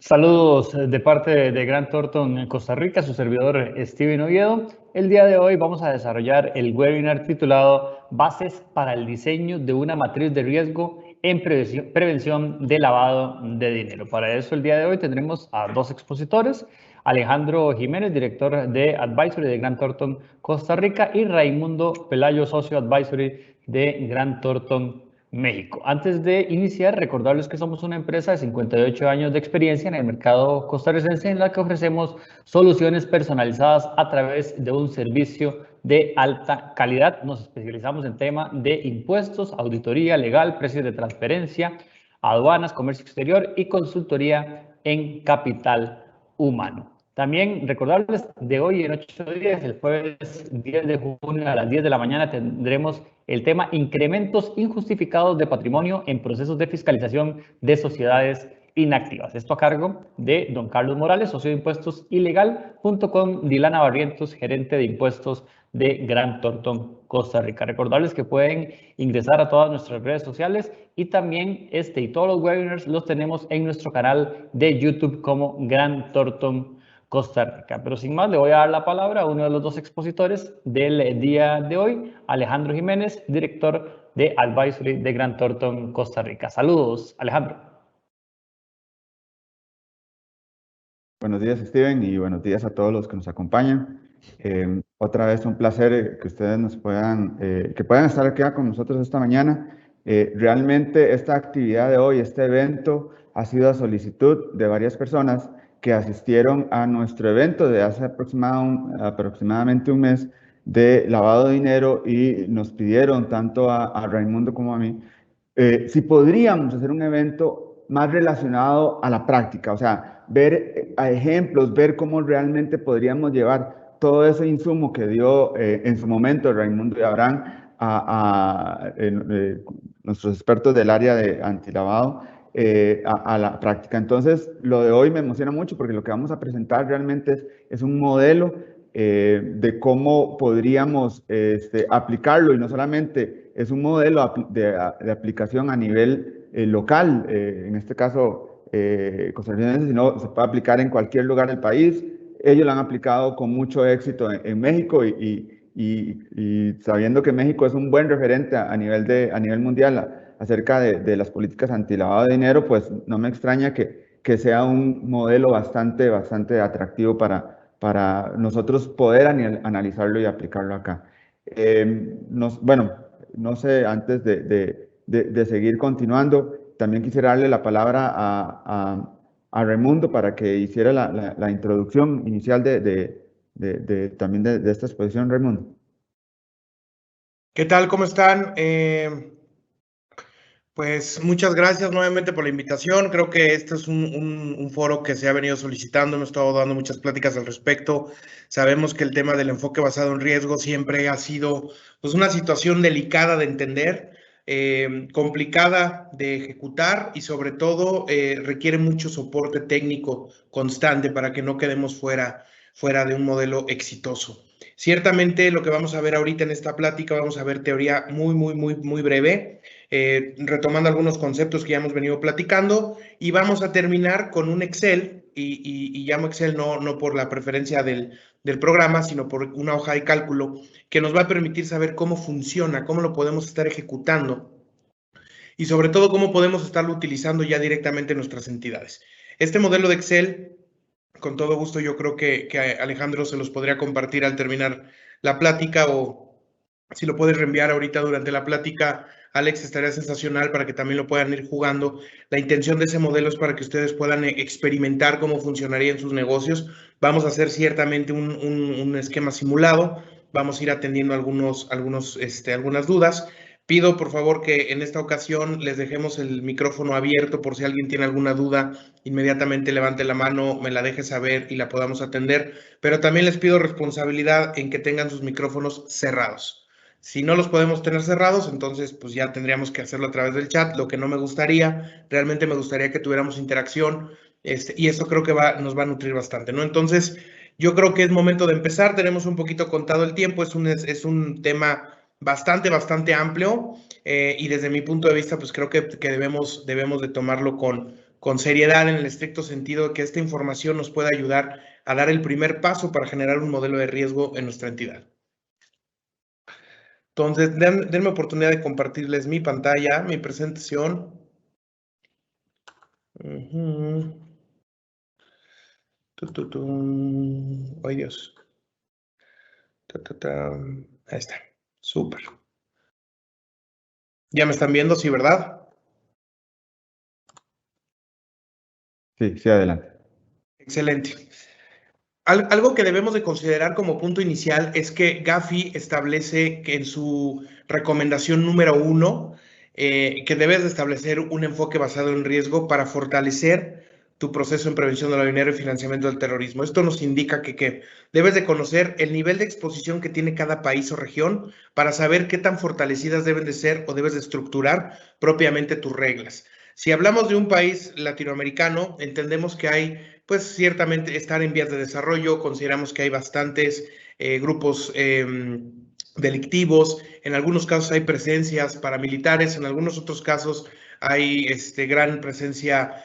Saludos de parte de Grant Thornton en Costa Rica, su servidor Steven Oviedo. El día de hoy vamos a desarrollar el webinar titulado Bases para el diseño de una matriz de riesgo en prevención de lavado de dinero. Para eso el día de hoy tendremos a dos expositores, Alejandro Jiménez, director de Advisory de Grant Thornton Costa Rica, y Raimundo Pelayo, socio Advisory de Grant Thornton México. Antes de iniciar, recordarles que somos una empresa de 58 años de experiencia en el mercado costarricense en la que ofrecemos soluciones personalizadas a través de un servicio de alta calidad. Nos especializamos en tema de impuestos, auditoría legal, precios de transferencia, aduanas, comercio exterior y consultoría en capital humano. También recordarles de hoy en 8 días, el jueves 10 de junio a las 10 de la mañana, tendremos el tema incrementos injustificados de patrimonio en procesos de fiscalización de sociedades inactivas. Esto a cargo de don Carlos Morales, socio de impuestos ilegal, junto con Dilana Barrientos, gerente de impuestos de Grant Thornton, Costa Rica. Recordarles que pueden ingresar a todas nuestras redes sociales y también y todos los webinars los tenemos en nuestro canal de YouTube como Grant Thornton Costa Rica. Pero sin más, le voy a dar la palabra a uno de los dos expositores del día de hoy, Alejandro Jiménez, director de Advisory de Grant Thornton Costa Rica. Saludos, Alejandro. Buenos días, Steven, y buenos días a todos los que nos acompañan. Otra vez un placer que ustedes nos puedan estar aquí con nosotros esta mañana. Realmente esta actividad de hoy, este evento, ha sido a solicitud de varias personas que asistieron a nuestro evento de hace aproximadamente un mes de lavado de dinero y nos pidieron tanto a Raimundo como a mí si podríamos hacer un evento más relacionado a la práctica, o sea, ver ejemplos, ver cómo realmente podríamos llevar todo ese insumo que dio en su momento Raimundo y Abraham a nuestros expertos del área de antilavado a la práctica. Entonces, lo de hoy me emociona mucho porque lo que vamos a presentar realmente es un modelo de cómo podríamos aplicarlo, y no solamente es un modelo de aplicación a nivel local, en este caso costarricense, sino se puede aplicar en cualquier lugar del país. Ellos lo han aplicado con mucho éxito en México y sabiendo que México es un buen referente a nivel mundial acerca de las políticas antilavado de dinero, pues no me extraña que sea un modelo bastante atractivo para nosotros poder analizarlo y aplicarlo acá. Bueno, no sé, antes de seguir continuando, también quisiera darle la palabra a Raimundo para que hiciera la introducción inicial también de esta exposición. Raimundo. ¿Qué tal? ¿Cómo están? Pues muchas gracias nuevamente por la invitación. Creo que este es un foro que se ha venido solicitando. Hemos estado dando muchas pláticas al respecto. Sabemos que el tema del enfoque basado en riesgo siempre ha sido pues, una situación delicada de entender, complicada de ejecutar y sobre todo requiere mucho soporte técnico constante para que no quedemos fuera de un modelo exitoso. Ciertamente lo que vamos a ver ahorita en esta plática, vamos a ver teoría muy breve. Retomando algunos conceptos que ya hemos venido platicando y vamos a terminar con un Excel y llamo Excel no por la preferencia del programa, sino por una hoja de cálculo que nos va a permitir saber cómo funciona, cómo lo podemos estar ejecutando y sobre todo cómo podemos estarlo utilizando ya directamente en nuestras entidades. Este modelo de Excel, con todo gusto, yo creo que Alejandro se los podría compartir al terminar la plática o si lo puedes reenviar ahorita durante la plática, Alex, estaría sensacional para que también lo puedan ir jugando. La intención de ese modelo es para que ustedes puedan experimentar cómo funcionaría en sus negocios. Vamos a hacer ciertamente un esquema simulado. Vamos a ir atendiendo algunas dudas. Pido, por favor, que en esta ocasión les dejemos el micrófono abierto por si alguien tiene alguna duda, inmediatamente levante la mano, me la deje saber y la podamos atender. Pero también les pido responsabilidad en que tengan sus micrófonos cerrados. Si no los podemos tener cerrados, entonces pues ya tendríamos que hacerlo a través del chat, lo que no me gustaría, realmente me gustaría que tuviéramos interacción y eso creo que nos va a nutrir bastante, ¿no? Entonces, yo creo que es momento de empezar, tenemos un poquito contado el tiempo, es un tema bastante amplio y desde mi punto de vista pues creo que debemos de tomarlo con con seriedad en el estricto sentido de que esta información nos pueda ayudar a dar el primer paso para generar un modelo de riesgo en nuestra entidad. Entonces, denme oportunidad de compartirles mi pantalla, mi presentación. Ay, Dios. Ahí está. Súper. ¿Ya me están viendo? Sí, ¿verdad? Sí, adelante. Excelente. Algo que debemos de considerar como punto inicial es que Gafi establece que en su recomendación número 1, que debes de establecer un enfoque basado en riesgo para fortalecer tu proceso en prevención del lavado de dinero y financiamiento del terrorismo. Esto nos indica que debes de conocer el nivel de exposición que tiene cada país o región para saber qué tan fortalecidas deben de ser o debes de estructurar propiamente tus reglas. Si hablamos de un país latinoamericano, entendemos que hay, pues ciertamente estar en vías de desarrollo, consideramos que hay bastantes grupos delictivos, en algunos casos hay presencias paramilitares, en algunos otros casos hay gran presencia,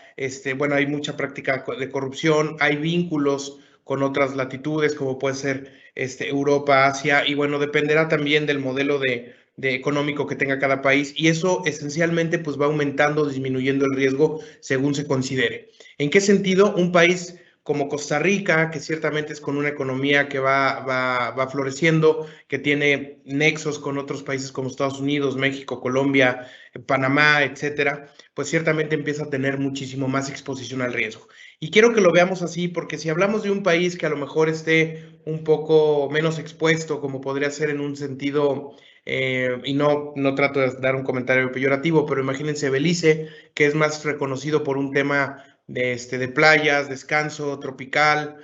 bueno, hay mucha práctica de corrupción, hay vínculos con otras latitudes, como puede ser Europa, Asia, y bueno, dependerá también del modelo de económico que tenga cada país, y eso esencialmente pues va aumentando, disminuyendo el riesgo según se considere. ¿En qué sentido? Un país como Costa Rica, que ciertamente es con una economía que va floreciendo, que tiene nexos con otros países como Estados Unidos, México, Colombia, Panamá, etcétera, pues ciertamente empieza a tener muchísimo más exposición al riesgo. Y quiero que lo veamos así, porque si hablamos de un país que a lo mejor esté un poco menos expuesto, como podría ser en un sentido, y no trato de dar un comentario peyorativo, pero imagínense Belice, que es más reconocido por un tema de playas, descanso tropical,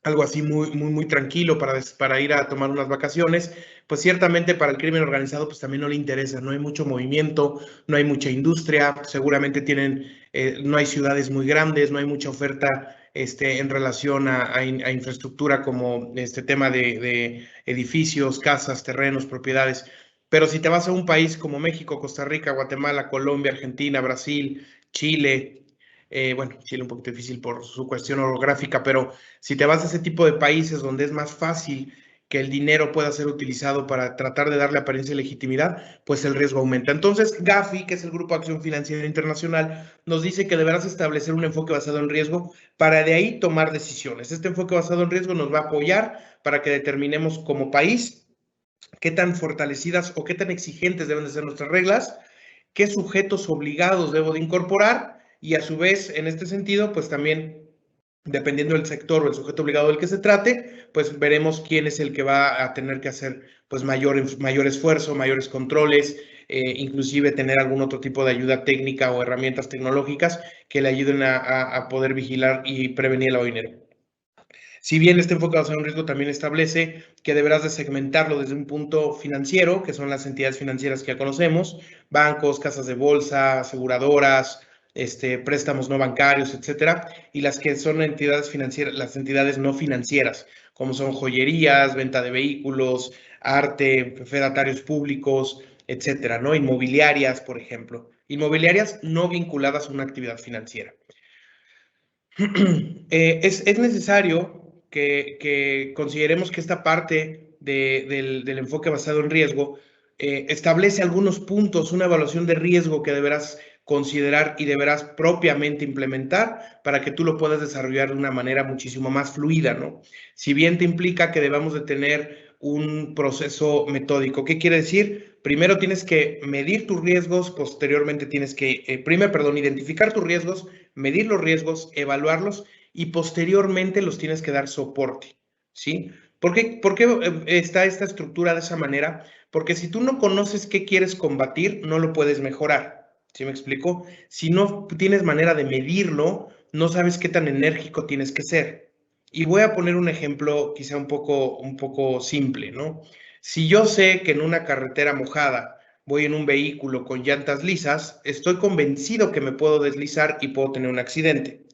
algo así muy tranquilo para ir a tomar unas vacaciones, pues ciertamente para el crimen organizado pues también no le interesa, no hay mucho movimiento, no hay mucha industria, seguramente no hay ciudades muy grandes, no hay mucha oferta en relación a infraestructura como este tema de edificios, casas, terrenos, propiedades. Pero si te vas a un país como México, Costa Rica, Guatemala, Colombia, Argentina, Brasil, Chile, bueno, Chile un poquito difícil por su cuestión orográfica, pero si te vas a ese tipo de países donde es más fácil que el dinero pueda ser utilizado para tratar de darle apariencia y legitimidad, pues el riesgo aumenta. Entonces, Gafi, que es el Grupo de Acción Financiera Internacional, nos dice que deberás establecer un enfoque basado en riesgo para de ahí tomar decisiones. Este enfoque basado en riesgo nos va a apoyar para que determinemos como país qué tan fortalecidas o qué tan exigentes deben de ser nuestras reglas, qué sujetos obligados debo de incorporar y a su vez, en este sentido, pues también, dependiendo del sector o el sujeto obligado del que se trate, pues veremos quién es el que va a tener que hacer pues mayor esfuerzo, mayores controles, inclusive tener algún otro tipo de ayuda técnica o herramientas tecnológicas que le ayuden a poder vigilar y prevenir el lavado de dinero. Si bien este enfoque basado en riesgo también establece que deberás de segmentarlo desde un punto financiero, que son las entidades financieras que ya conocemos, bancos, casas de bolsa, aseguradoras, préstamos no bancarios, etcétera, y las que son entidades financieras, las entidades no financieras, como son joyerías, venta de vehículos, arte, fedatarios públicos, etcétera, ¿no? Inmobiliarias, por ejemplo. Inmobiliarias no vinculadas a una actividad financiera. Es necesario que consideremos que esta parte del enfoque basado en riesgo establece algunos puntos, una evaluación de riesgo que deberás considerar y deberás propiamente implementar para que tú lo puedas desarrollar de una manera muchísimo más fluida, ¿no? Si bien te implica que debamos de tener un proceso metódico. ¿Qué quiere decir? Primero tienes que medir tus riesgos, posteriormente tienes que, identificar tus riesgos, medir los riesgos, evaluarlos y posteriormente los tienes que dar soporte, ¿sí? ¿Por qué está esta estructura de esa manera? Porque si tú no conoces qué quieres combatir, no lo puedes mejorar, ¿sí me explico? Si no tienes manera de medirlo, no sabes qué tan enérgico tienes que ser. Y voy a poner un ejemplo quizá un poco simple, ¿no? Si yo sé que en una carretera mojada voy en un vehículo con llantas lisas, estoy convencido que me puedo deslizar y puedo tener un accidente.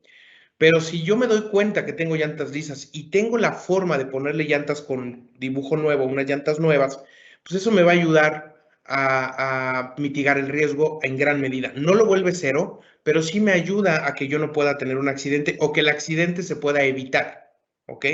Pero si yo me doy cuenta que tengo llantas lisas y tengo la forma de ponerle llantas con dibujo nuevo, unas llantas nuevas, pues eso me va a ayudar a mitigar el riesgo en gran medida. No lo vuelve cero, pero sí me ayuda a que yo no pueda tener un accidente o que el accidente se pueda evitar, ¿ok?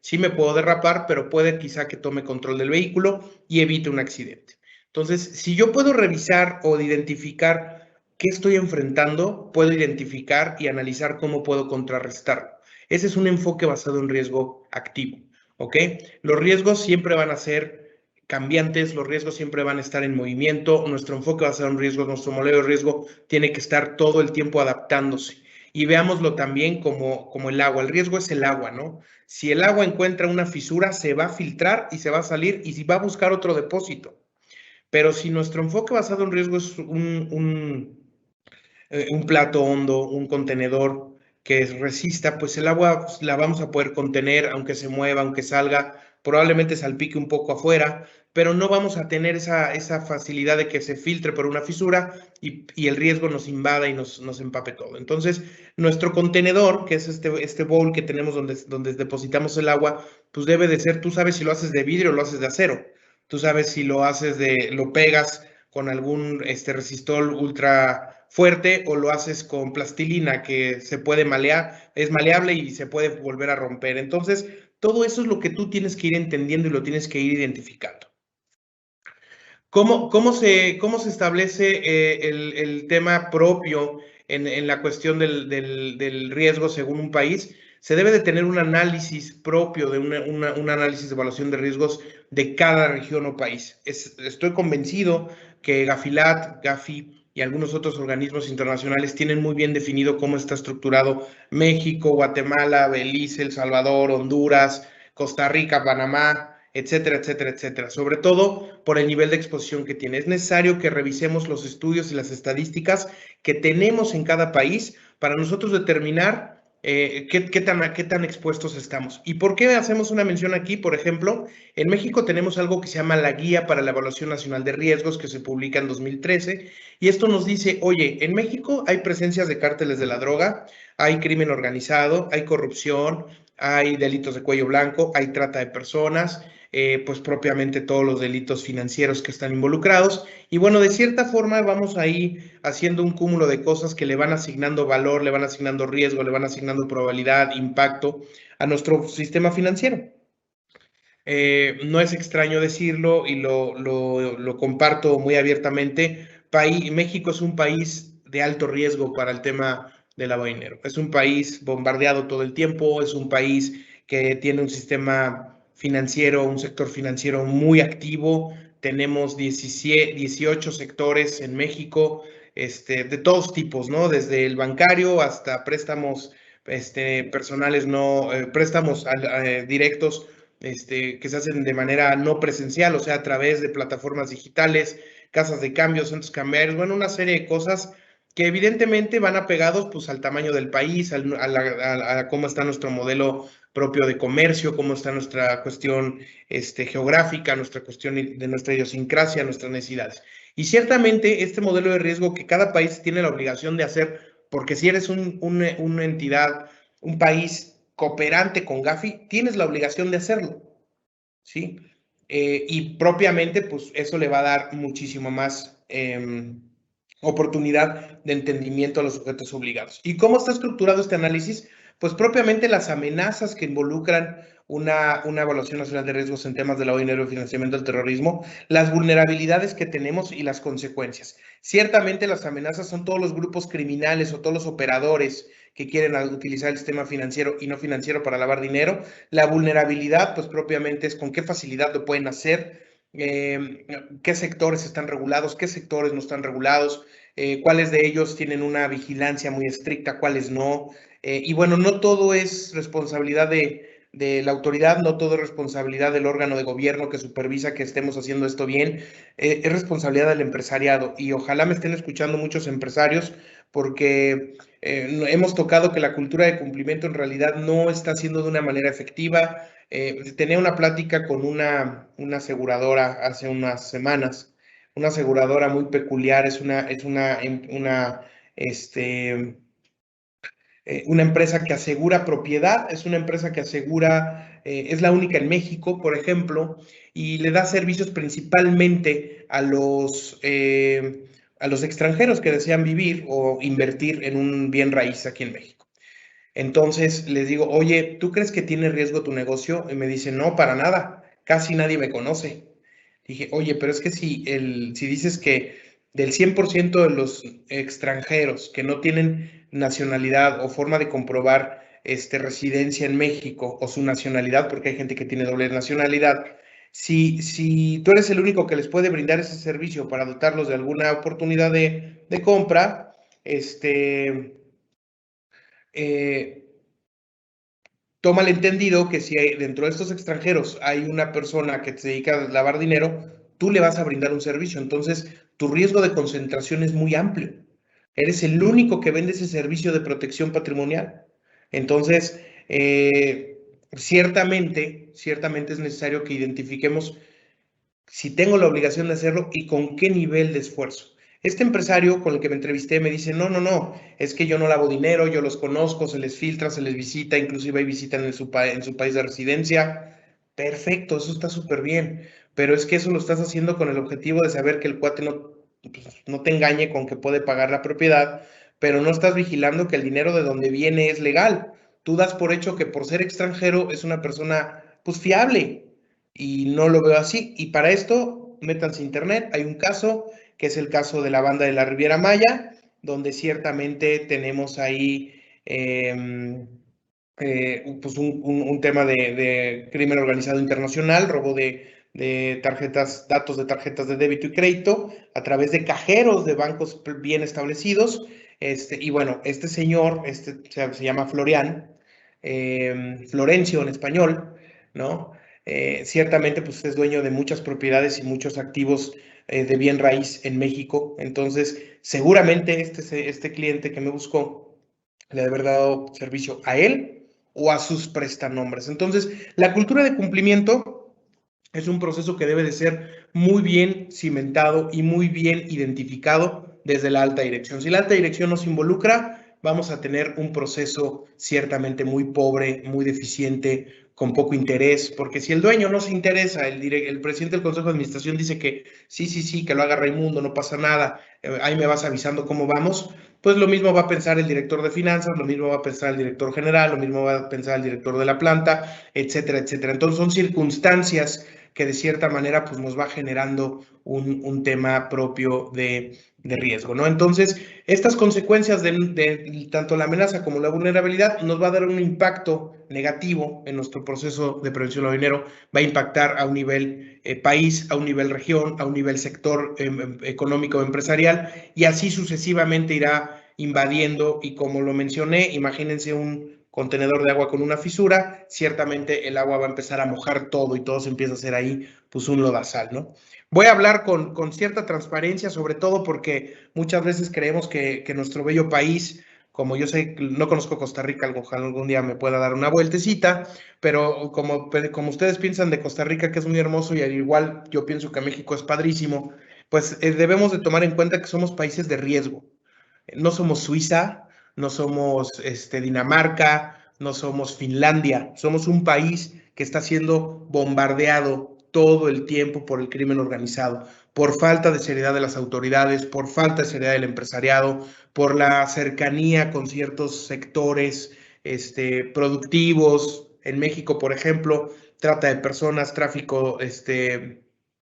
Sí me puedo derrapar, pero puede quizá que tome control del vehículo y evite un accidente. Entonces, si yo puedo revisar o identificar qué estoy enfrentando, puedo identificar y analizar cómo puedo contrarrestarlo. Ese es un enfoque basado en riesgo activo, ¿ok? Los riesgos siempre van a ser cambiantes, los riesgos siempre van a estar en movimiento, nuestro enfoque basado en riesgos, nuestro modelo de riesgo tiene que estar todo el tiempo adaptándose. Y veámoslo también como el agua. El riesgo es el agua, ¿no? Si el agua encuentra una fisura, se va a filtrar y se va a salir y va a buscar otro depósito. Pero si nuestro enfoque basado en riesgo es un plato hondo, un contenedor que resista, pues el agua la vamos a poder contener, aunque se mueva, aunque salga, probablemente salpique un poco afuera, pero no vamos a tener esa facilidad de que se filtre por una fisura y el riesgo nos invada y nos empape todo. Entonces, nuestro contenedor, que es este bowl que tenemos donde depositamos el agua, pues debe de ser, tú sabes si lo haces de vidrio o lo haces de acero, tú sabes si lo pegas con algún resistor ultra fuerte o lo haces con plastilina que se puede malear, es maleable y se puede volver a romper. Entonces, todo eso es lo que tú tienes que ir entendiendo y lo tienes que ir identificando. ¿Cómo se establece el tema propio en la cuestión del riesgo según un país? Se debe de tener un análisis propio, de un análisis de evaluación de riesgos de cada región o país. Estoy convencido que Gafilat, Gafi y algunos otros organismos internacionales tienen muy bien definido cómo está estructurado México, Guatemala, Belice, El Salvador, Honduras, Costa Rica, Panamá, etcétera, etcétera, etcétera. Sobre todo por el nivel de exposición que tiene. Es necesario que revisemos los estudios y las estadísticas que tenemos en cada país para nosotros determinar qué tan expuestos estamos. ¿Y por qué hacemos una mención aquí? Por ejemplo, en México tenemos algo que se llama la Guía para la Evaluación Nacional de Riesgos, que se publica en 2013, y esto nos dice, oye, en México hay presencias de cárteles de la droga, hay crimen organizado, hay corrupción, hay delitos de cuello blanco, hay trata de personas, pues propiamente todos los delitos financieros que están involucrados. Y bueno, de cierta forma vamos ahí haciendo un cúmulo de cosas que le van asignando valor, le van asignando riesgo, le van asignando probabilidad, impacto a nuestro sistema financiero. No es extraño decirlo y lo comparto muy abiertamente. México es un país de alto riesgo para el tema del lavado de dinero. Es un país bombardeado todo el tiempo, es un país que tiene un sistema financiero, un sector financiero muy activo. Tenemos 18 sectores en México, de todos tipos, ¿no? Desde el bancario hasta préstamos personales, no, préstamos directos que se hacen de manera no presencial, o sea, a través de plataformas digitales, casas de cambio, centros cambiarios, bueno, una serie de cosas que evidentemente van apegados pues al tamaño del país, a cómo está nuestro modelo propio de comercio, cómo está nuestra cuestión geográfica, nuestra cuestión de nuestra idiosincrasia, nuestras necesidades. Y ciertamente este modelo de riesgo que cada país tiene la obligación de hacer, porque si eres una entidad, un país cooperante con Gafi, tienes la obligación de hacerlo, ¿sí? Y propiamente, pues eso le va a dar muchísimo más oportunidad de entendimiento a los sujetos obligados. ¿Y cómo está estructurado este análisis? Pues propiamente las amenazas que involucran una evaluación nacional de riesgos en temas de lavado de dinero y financiamiento del terrorismo, las vulnerabilidades que tenemos y las consecuencias. Ciertamente las amenazas son todos los grupos criminales o todos los operadores que quieren utilizar el sistema financiero y no financiero para lavar dinero. La vulnerabilidad, pues propiamente es con qué facilidad lo pueden hacer, qué sectores están regulados, qué sectores no están regulados, cuáles de ellos tienen una vigilancia muy estricta, cuáles no. Y bueno, no todo es responsabilidad de la autoridad, no todo es responsabilidad del órgano de gobierno que supervisa que estemos haciendo esto bien, es responsabilidad del empresariado y ojalá me estén escuchando muchos empresarios porque hemos tocado que la cultura de cumplimiento en realidad no está siendo de una manera efectiva. Tenía una plática con una aseguradora hace unas semanas, una aseguradora muy peculiar, es una una empresa que asegura propiedad, es una empresa que asegura, es la única en México, por ejemplo, y le da servicios principalmente a los extranjeros que desean vivir o invertir en un bien raíz aquí en México. Entonces les digo, oye, ¿tú crees que tiene riesgo tu negocio? Y me dicen, no, para nada, casi nadie me conoce. Dije, oye, pero es que si dices que del 100% de los extranjeros que no tienen nacionalidad o forma de comprobar residencia en México o su nacionalidad, porque hay gente que tiene doble nacionalidad, si tú eres el único que les puede brindar ese servicio para dotarlos de alguna oportunidad de compra, toma el entendido que si dentro de estos extranjeros hay una persona que se dedica a lavar dinero, tú le vas a brindar un servicio. Entonces, tu riesgo de concentración es muy amplio. Eres el único que vende ese servicio de protección patrimonial. Entonces, ciertamente es necesario que identifiquemos si tengo la obligación de hacerlo y con qué nivel de esfuerzo. Este empresario con el que me entrevisté me dice, no, es que yo no lavo dinero, yo los conozco, se les filtra, se les visita, inclusive hay visitan en su país de residencia. Perfecto, eso está súper bien, pero es que eso lo estás haciendo con el objetivo de saber que el cuate no te engañe con que puede pagar la propiedad, pero no estás vigilando que el dinero de donde viene es legal. Tú das por hecho que por ser extranjero es una persona pues fiable, y no lo veo así. Y para esto, métanse a internet, hay un caso que es el caso de la banda de la Riviera Maya, donde ciertamente tenemos ahí pues un tema de crimen organizado internacional, robo de tarjetas, datos de tarjetas de débito y crédito a través de cajeros de bancos bien establecidos. Y bueno, este señor, se llama Florian, Florencio en español, ¿no? Ciertamente pues es dueño de muchas propiedades y muchos activos de bien raíz en México. Entonces, seguramente este cliente que me buscó le debe haber dado servicio a él o a sus prestanombres. Entonces, la cultura de cumplimiento es un proceso que debe de ser muy bien cimentado y muy bien identificado desde la alta dirección. Si la alta dirección nos involucra, vamos a tener un proceso ciertamente muy pobre, muy deficiente, con poco interés, porque si el dueño no se interesa, el presidente del Consejo de Administración dice que sí, que lo haga Raimundo, no pasa nada, ahí me vas avisando cómo vamos, pues lo mismo va a pensar el director de finanzas, lo mismo va a pensar el director general, lo mismo va a pensar el director de la planta, etcétera, etcétera. Entonces son circunstancias que de cierta manera pues nos va generando un tema propio de riesgo, ¿no? Entonces, estas consecuencias de tanto la amenaza como la vulnerabilidad nos va a dar un impacto negativo en nuestro proceso de prevención del dinero, va a impactar a un nivel país, a un nivel región, a un nivel sector económico empresarial, y así sucesivamente irá invadiendo, y como lo mencioné, imagínense un contenedor de agua con una fisura, ciertamente el agua va a empezar a mojar todo y todo se empieza a hacer ahí pues un lodazal, ¿no? Voy a hablar con cierta transparencia, sobre todo porque muchas veces creemos que nuestro bello país, como yo sé, no conozco Costa Rica, ojalá algún día me pueda dar una vueltecita, pero como ustedes piensan de Costa Rica que es muy hermoso y al igual yo pienso que México es padrísimo, pues debemos de tomar en cuenta que somos países de riesgo. No somos Suiza, no somos Dinamarca, no somos Finlandia, somos un país que está siendo bombardeado todo el tiempo por el crimen organizado, por falta de seriedad de las autoridades, por falta de seriedad del empresariado, por la cercanía con ciertos sectores productivos. En México, por ejemplo, trata de personas, tráfico de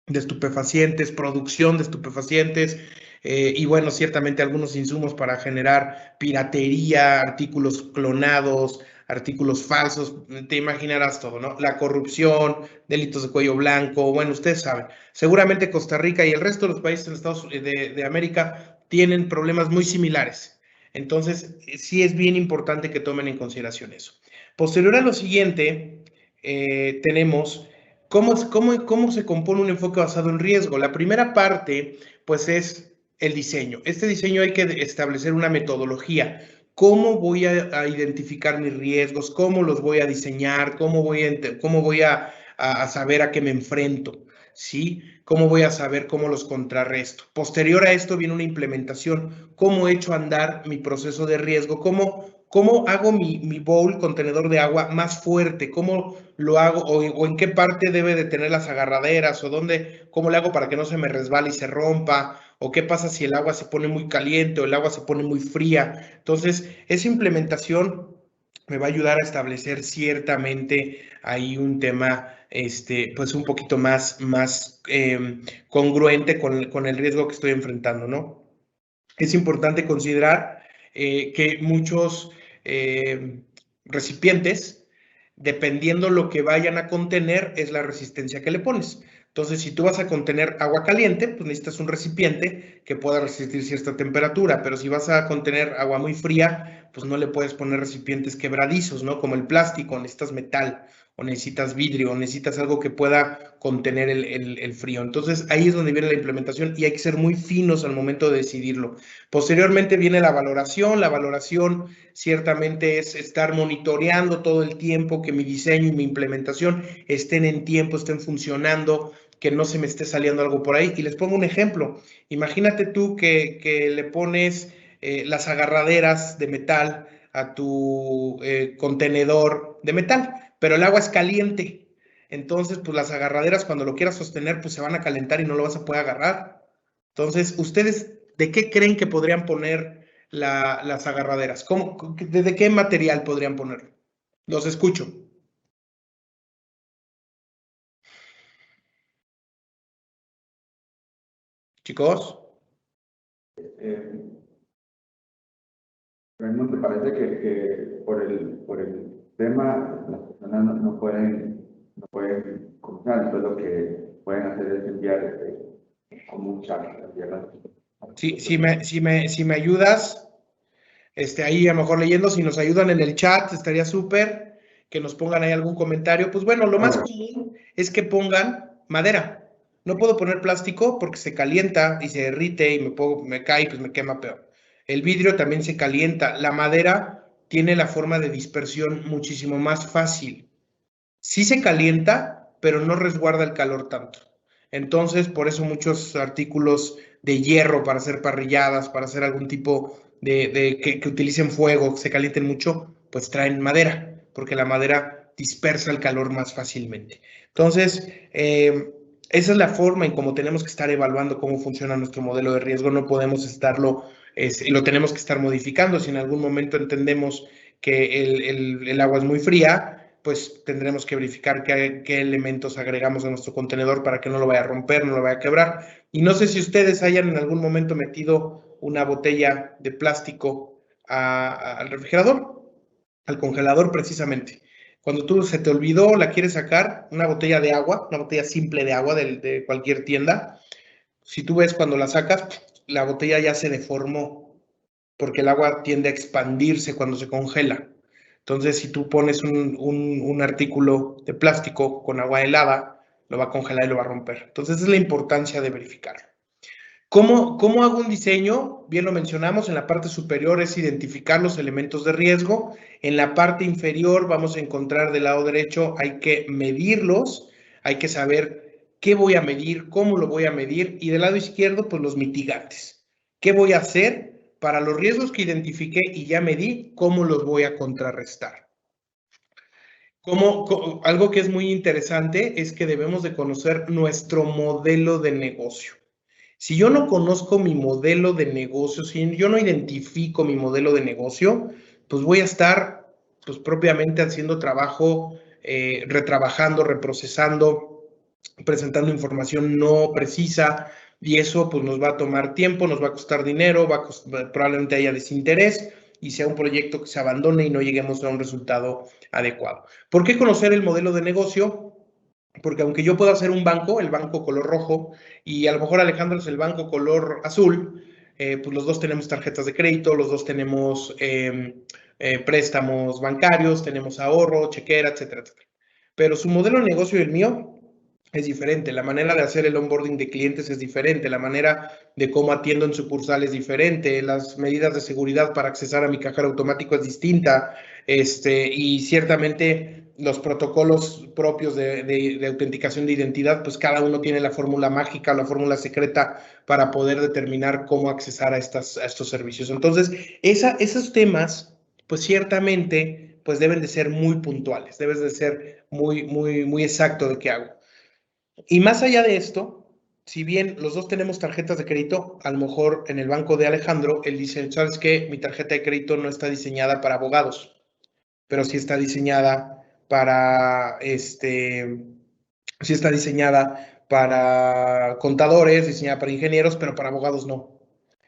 estupefacientes, producción de estupefacientes, y bueno, ciertamente algunos insumos para generar piratería, artículos clonados, artículos falsos, te imaginarás todo, ¿no? La corrupción, delitos de cuello blanco, bueno, ustedes saben. Seguramente Costa Rica y el resto de los países de América tienen problemas muy similares. Entonces, sí es bien importante que tomen en consideración eso. Posterior a lo siguiente, tenemos cómo se compone un enfoque basado en riesgo. La primera parte, pues, es el diseño. Este diseño hay que establecer una metodología. ¿Cómo voy a identificar mis riesgos? ¿Cómo los voy a diseñar? ¿Cómo voy a saber a qué me enfrento? ¿Sí? ¿Cómo voy a saber cómo los contrarresto? Posterior a esto viene una implementación. ¿Cómo he hecho andar mi proceso de riesgo? ¿Cómo ¿cómo hago mi bowl, contenedor de agua, más fuerte? ¿Cómo lo hago? O en qué parte debe de tener las agarraderas? ¿O cómo le hago para que no se me resbale y se rompa? ¿O qué pasa si el agua se pone muy caliente o el agua se pone muy fría? Entonces, esa implementación me va a ayudar a establecer ciertamente ahí un tema, pues un poquito más congruente con el riesgo que estoy enfrentando, ¿no? Es importante considerar que muchos recipientes, dependiendo lo que vayan a contener, es la resistencia que le pones. Entonces, si tú vas a contener agua caliente, pues necesitas un recipiente que pueda resistir cierta temperatura, pero si vas a contener agua muy fría, pues no le puedes poner recipientes quebradizos, ¿no? Como el plástico, necesitas metal, o necesitas vidrio, o necesitas algo que pueda contener el frío. Entonces, ahí es donde viene la implementación y hay que ser muy finos al momento de decidirlo. Posteriormente viene la valoración. La valoración ciertamente es estar monitoreando todo el tiempo que mi diseño y mi implementación estén en tiempo, estén funcionando, que no se me esté saliendo algo por ahí. Y les pongo un ejemplo. Imagínate tú que le pones las agarraderas de metal a tu contenedor de metal, pero el agua es caliente. Entonces, pues las agarraderas cuando lo quieras sostener, pues se van a calentar y no lo vas a poder agarrar. Entonces, ¿ustedes de qué creen que podrían poner las agarraderas? ¿De qué material podrían ponerlo? Los escucho. Chicos. Me parece que por el tema las personas no pueden comprar, entonces lo que pueden hacer es enviar como un chat. Si me ayudas, ahí a lo mejor leyendo, si nos ayudan en el chat, estaría súper, que nos pongan ahí algún comentario. Pues bueno, lo más común es que pongan madera. No puedo poner plástico porque se calienta y se derrite y me cae y pues me quema peor. El vidrio también se calienta. La madera tiene la forma de dispersión muchísimo más fácil. Sí se calienta, pero no resguarda el calor tanto. Entonces, por eso muchos artículos de hierro para hacer parrilladas, para hacer algún tipo que utilicen fuego, que se calienten mucho, pues traen madera, porque la madera dispersa el calor más fácilmente. Entonces, esa es la forma en cómo tenemos que estar evaluando cómo funciona nuestro modelo de riesgo. No podemos lo tenemos que estar modificando. Si en algún momento entendemos que el agua es muy fría, pues tendremos que verificar qué elementos agregamos a nuestro contenedor para que no lo vaya a romper, no lo vaya a quebrar. Y no sé si ustedes hayan en algún momento metido una botella de plástico al refrigerador, al congelador precisamente. Cuando se te olvidó, la quieres sacar, una botella de agua, una botella simple de agua de cualquier tienda, si tú ves cuando la sacas, la botella ya se deformó, porque el agua tiende a expandirse cuando se congela. Entonces, si tú pones un artículo de plástico con agua helada, lo va a congelar y lo va a romper. Entonces, esa es la importancia de verificar. ¿Cómo hago un diseño? Bien lo mencionamos, en la parte superior es identificar los elementos de riesgo. En la parte inferior vamos a encontrar del lado derecho, hay que medirlos, hay que saber qué voy a medir, cómo lo voy a medir. Y del lado izquierdo, pues los mitigantes. ¿Qué voy a hacer para los riesgos que identifiqué y ya medí? ¿Cómo los voy a contrarrestar? Algo que es muy interesante es que debemos de conocer nuestro modelo de negocio. Si yo no conozco mi modelo de negocio, si yo no identifico mi modelo de negocio, pues voy a estar pues propiamente haciendo trabajo, retrabajando, reprocesando, presentando información no precisa y eso pues nos va a tomar tiempo, nos va a costar dinero, probablemente haya desinterés y sea un proyecto que se abandone y no lleguemos a un resultado adecuado. ¿Por qué conocer el modelo de negocio? Porque aunque yo pueda hacer un banco, el banco color rojo, y a lo mejor Alejandro es el banco color azul, pues los dos tenemos tarjetas de crédito, los dos tenemos préstamos bancarios, tenemos ahorro, chequera, etcétera, etcétera. Pero su modelo de negocio y el mío es diferente, la manera de hacer el onboarding de clientes es diferente, la manera de cómo atiendo en sucursal es diferente, las medidas de seguridad para accesar a mi cajero automático es distinta, y ciertamente los protocolos propios de autenticación de identidad, pues cada uno tiene la fórmula mágica, la fórmula secreta para poder determinar cómo accesar a estos servicios. Entonces, esos temas pues ciertamente pues deben de ser muy puntuales, debes de ser muy exacto de qué hago. Y más allá de esto, si bien los dos tenemos tarjetas de crédito, a lo mejor en el banco de Alejandro, él dice, ¿sabes qué? Mi tarjeta de crédito no está diseñada para abogados, pero sí está diseñada para, sí está diseñada para contadores, diseñada para ingenieros, pero para abogados no.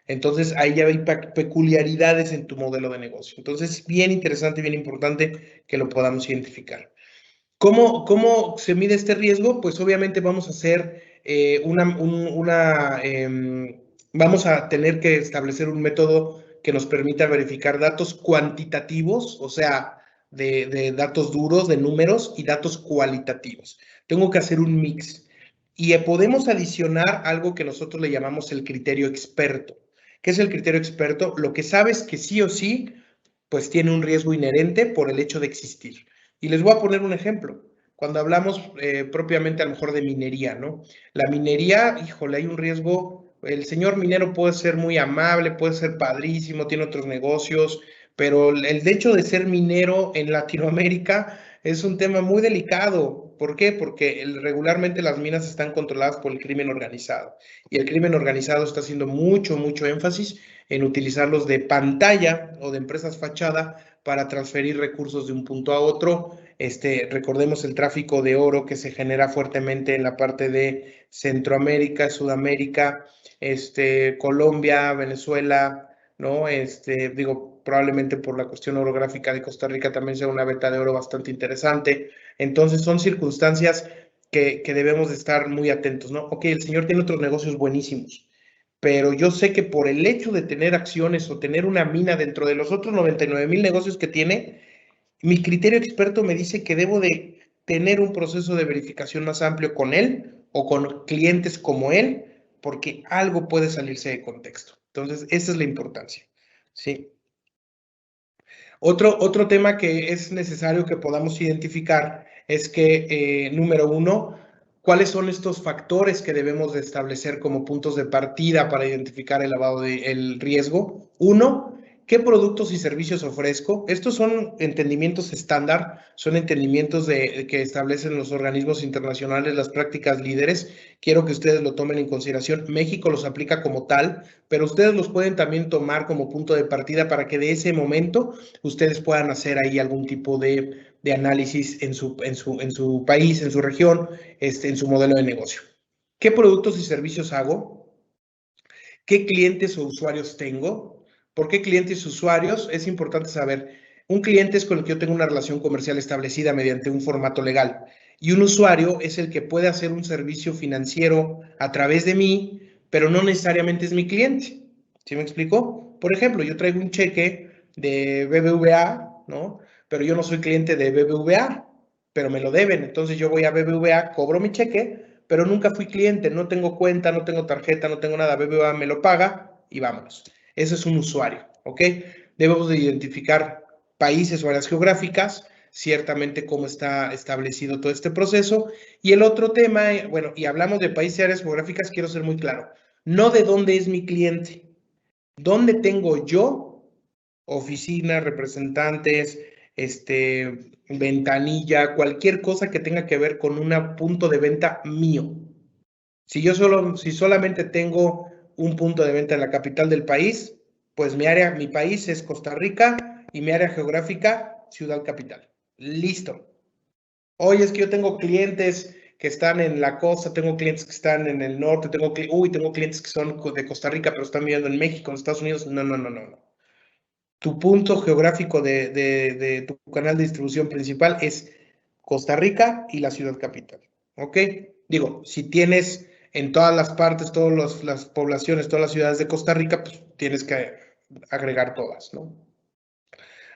Entonces, ahí ya hay peculiaridades en tu modelo de negocio. Entonces, bien interesante, bien importante que lo podamos identificar. ¿Cómo se mide este riesgo? Pues obviamente vamos a hacer vamos a tener que establecer un método que nos permita verificar datos cuantitativos, o sea, de datos duros, de números y datos cualitativos. Tengo que hacer un mix. Y podemos adicionar algo que nosotros le llamamos el criterio experto. ¿Qué es el criterio experto? Lo que sabes que sí o sí, pues tiene un riesgo inherente por el hecho de existir. Y les voy a poner un ejemplo. Cuando hablamos propiamente a lo mejor de minería, ¿no? La minería, híjole, hay un riesgo. El señor minero puede ser muy amable, puede ser padrísimo, tiene otros negocios, pero el hecho de ser minero en Latinoamérica es un tema muy delicado. ¿Por qué? Porque regularmente las minas están controladas por el crimen organizado. Y el crimen organizado está haciendo mucho énfasis en utilizarlos de pantalla o de empresas fachada para transferir recursos de un punto a otro. Recordemos el tráfico de oro que se genera fuertemente en la parte de Centroamérica, Sudamérica, Colombia, Venezuela, ¿no? Digo, probablemente por la cuestión orográfica de Costa Rica también sea una veta de oro bastante interesante. Entonces son circunstancias que debemos de estar muy atentos, ¿no? Ok, el señor tiene otros negocios buenísimos, pero yo sé que por el hecho de tener acciones o tener una mina dentro de los otros 99,000 negocios que tiene, mi criterio experto me dice que debo de tener un proceso de verificación más amplio con él o con clientes como él, porque algo puede salirse de contexto. Entonces, esa es la importancia. Sí. Otro tema que es necesario que podamos identificar es que, número uno, ¿cuáles son estos factores que debemos de establecer como puntos de partida para identificar el riesgo? Uno, ¿qué productos y servicios ofrezco? Estos son entendimientos estándar, son entendimientos que establecen los organismos internacionales, las prácticas líderes. Quiero que ustedes lo tomen en consideración. México los aplica como tal, pero ustedes los pueden también tomar como punto de partida para que de ese momento ustedes puedan hacer ahí algún tipo de análisis en su país, en su región, en su modelo de negocio. ¿Qué productos y servicios hago? ¿Qué clientes o usuarios tengo? ¿Por qué clientes y usuarios? Es importante saber. Un cliente es con el que yo tengo una relación comercial establecida mediante un formato legal. Y un usuario es el que puede hacer un servicio financiero a través de mí, pero no necesariamente es mi cliente. ¿Sí me explico? Por ejemplo, yo traigo un cheque de BBVA, ¿no? Pero yo no soy cliente de BBVA, pero me lo deben. Entonces yo voy a BBVA, cobro mi cheque, pero nunca fui cliente, no tengo cuenta, no tengo tarjeta, no tengo nada. BBVA me lo paga y vámonos. Ese es un usuario, ¿ok? Debemos de identificar países o áreas geográficas, ciertamente cómo está establecido todo este proceso. Y el otro tema, bueno, y hablamos de países y áreas geográficas, quiero ser muy claro, no de dónde es mi cliente, dónde tengo yo oficinas, representantes, ventanilla, cualquier cosa que tenga que ver con un punto de venta mío. Si solamente tengo un punto de venta en la capital del país, pues mi país es Costa Rica y mi área geográfica, Ciudad Capital. Listo. Oye, es que yo tengo clientes que están en la costa, tengo clientes que están en el norte, tengo clientes que son de Costa Rica, pero están viviendo en México, en Estados Unidos. No. Tu punto geográfico de tu canal de distribución principal es Costa Rica y la ciudad capital, ¿ok? Digo, si tienes en todas las partes, todas las poblaciones, todas las ciudades de Costa Rica, pues tienes que agregar todas, ¿no?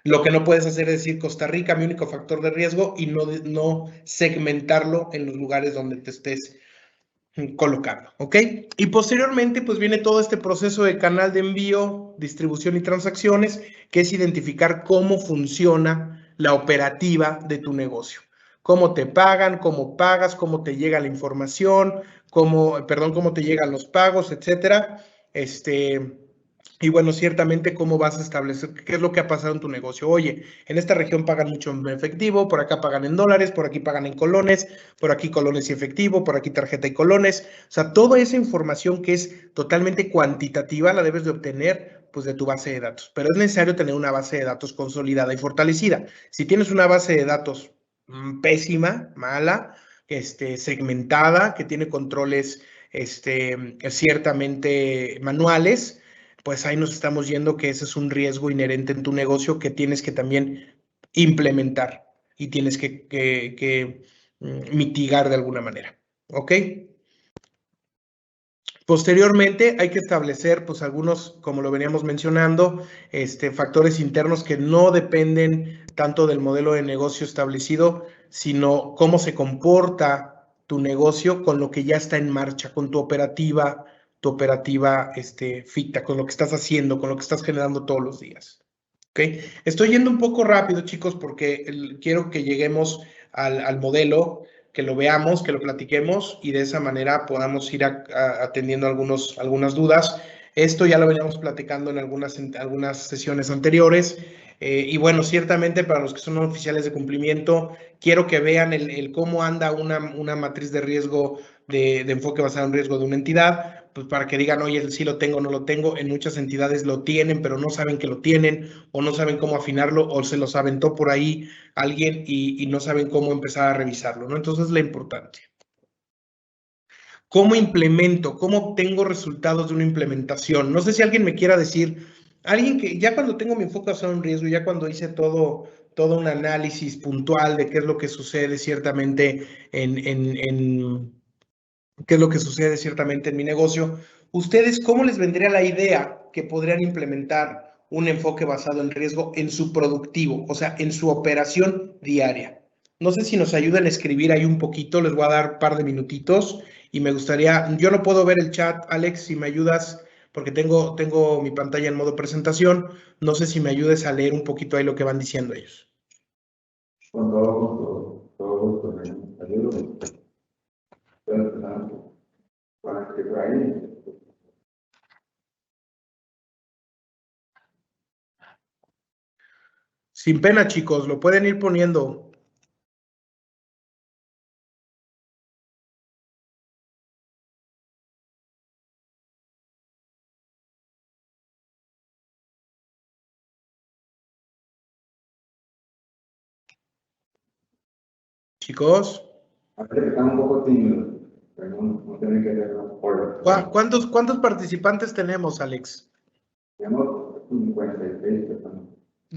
Lo que no puedes hacer es decir Costa Rica, mi único factor de riesgo, y no segmentarlo en los lugares donde te estés colocando, ¿ok? Y posteriormente, pues viene todo este proceso de canal de envío, distribución y transacciones, que es identificar cómo funciona la operativa de tu negocio. Cómo te pagan, cómo pagas, cómo te llega la información, cómo te llegan los pagos, etcétera. Y bueno, ciertamente, ¿cómo vas a establecer qué es lo que ha pasado en tu negocio? Oye, en esta región pagan mucho en efectivo, por acá pagan en dólares, por aquí pagan en colones, por aquí colones y efectivo, por aquí tarjeta y colones. O sea, toda esa información que es totalmente cuantitativa la debes de obtener pues de tu base de datos. Pero es necesario tener una base de datos consolidada y fortalecida. Si tienes una base de datos pésima, mala, segmentada, que tiene controles ciertamente manuales, pues ahí nos estamos yendo que ese es un riesgo inherente en tu negocio que tienes que también implementar y tienes que mitigar de alguna manera. ¿Ok? Posteriormente hay que establecer pues algunos, como lo veníamos mencionando, factores internos que no dependen tanto del modelo de negocio establecido, sino cómo se comporta tu negocio con lo que ya está en marcha, con tu operativa ficta, con lo que estás haciendo, con lo que estás generando todos los días. ¿Ok? Estoy yendo un poco rápido, chicos, porque quiero que lleguemos al modelo, que lo veamos, que lo platiquemos y de esa manera podamos ir atendiendo algunas dudas. Esto ya lo veníamos platicando en algunas sesiones anteriores. Y bueno, ciertamente para los que son oficiales de cumplimiento, quiero que vean el cómo anda una matriz de riesgo de enfoque basado en riesgo de una entidad, pues para que digan, oye, sí lo tengo, no lo tengo. En muchas entidades lo tienen, pero no saben que lo tienen o no saben cómo afinarlo o se los aventó por ahí alguien y no saben cómo empezar a revisarlo, ¿no? Entonces, la importancia. ¿Cómo implemento? ¿Cómo obtengo resultados de una implementación? No sé si alguien me quiera decir, alguien que ya cuando tengo mi enfoque basado en riesgo, ya cuando hice todo un análisis puntual de qué es lo que sucede ciertamente qué es lo que sucede ciertamente en mi negocio, ¿ustedes cómo les vendría la idea que podrían implementar un enfoque basado en riesgo en su productivo, o sea, en su operación diaria? No sé si nos ayudan a escribir ahí un poquito, les voy a dar un par de minutitos y me gustaría, yo no puedo ver el chat, Alex, si me ayudas, porque tengo mi pantalla en modo presentación, no sé si me ayudes a leer un poquito ahí lo que van diciendo ellos. Con todo gusto, ayudo. Para que por ahí. Sin pena, chicos, lo pueden ir poniendo. Chicos. Están un poco tímidos, pero no tienen que hacerlo por. ¿Cuántos participantes tenemos, Alex? Tenemos 56 personas.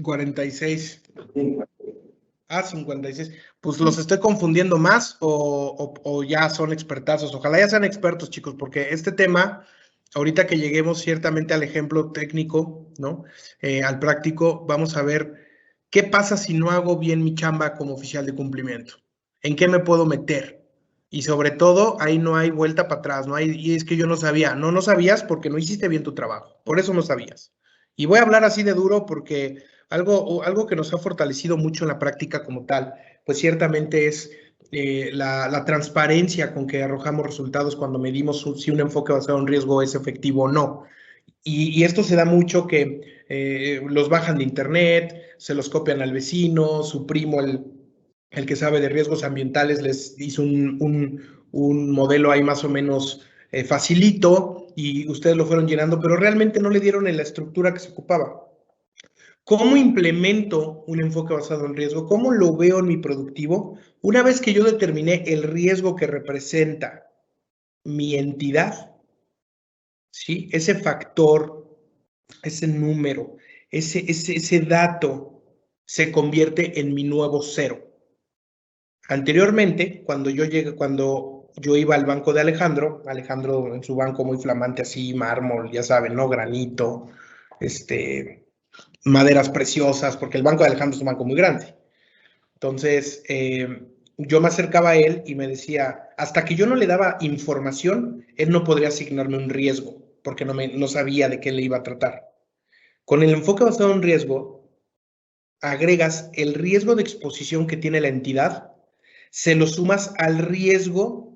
46. 56. 56. Pues los estoy confundiendo más o ya son expertazos. Ojalá ya sean expertos, chicos, porque este tema, ahorita que lleguemos ciertamente al ejemplo técnico, ¿no? Al práctico, vamos a ver qué pasa si no hago bien mi chamba como oficial de cumplimiento. ¿En qué me puedo meter? Y sobre todo, ahí no hay vuelta para atrás, no hay, y es que yo no sabía. No sabías porque no hiciste bien tu trabajo. Por eso no sabías. Y voy a hablar así de duro porque algo que nos ha fortalecido mucho en la práctica como tal, pues ciertamente es la transparencia con que arrojamos resultados cuando medimos si un enfoque basado en riesgo es efectivo o no. Y esto se da mucho que los bajan de internet, se los copian al vecino, su primo, el que sabe de riesgos ambientales, les hizo un modelo ahí más o menos facilito y ustedes lo fueron llenando, pero realmente no le dieron en la estructura que se ocupaba. ¿Cómo implemento un enfoque basado en riesgo? ¿Cómo lo veo en mi productivo? Una vez que yo determiné el riesgo que representa mi entidad, ¿sí? Ese factor, ese número, ese dato se convierte en mi nuevo cero. Anteriormente, cuando yo iba al banco de Alejandro en su banco muy flamante así, mármol, ya saben, ¿no? Granito, maderas preciosas, porque el Banco de Alejandro es un banco muy grande. Entonces, yo me acercaba a él y me decía, hasta que yo no le daba información, él no podría asignarme un riesgo, porque no sabía de qué le iba a tratar. Con el enfoque basado en riesgo, agregas el riesgo de exposición que tiene la entidad, se lo sumas al riesgo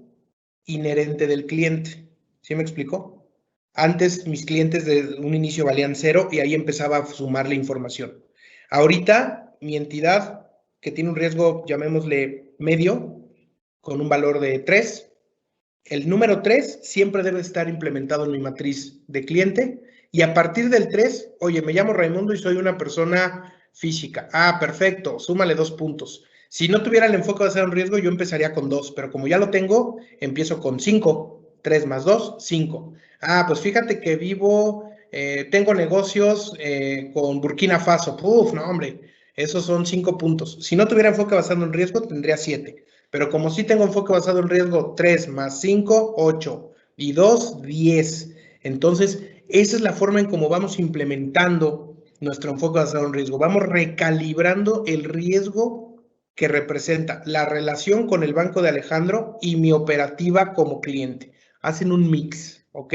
inherente del cliente. ¿Sí me explicó? Antes mis clientes de un inicio valían 0 y ahí empezaba a sumar la información. Ahorita mi entidad que tiene un riesgo, llamémosle medio, con un valor de 3, el número 3 siempre debe estar implementado en mi matriz de cliente y a partir del 3, oye, me llamo Raimundo y soy una persona física. Ah, perfecto, súmale 2 puntos. Si no tuviera el enfoque basado en riesgo, yo empezaría con 2, pero como ya lo tengo, empiezo con 5. 3 más 2, 5. Ah, pues fíjate que tengo negocios con Burkina Faso. Uf, no, hombre, esos son 5 puntos. Si no tuviera enfoque basado en riesgo, tendría 7. Pero como sí tengo enfoque basado en riesgo, 3 más 5, 8. Y 2, 10. Entonces, esa es la forma en cómo vamos implementando nuestro enfoque basado en riesgo. Vamos recalibrando el riesgo que representa la relación con el banco de Alejandro y mi operativa como cliente. Hacen un mix, ¿ok?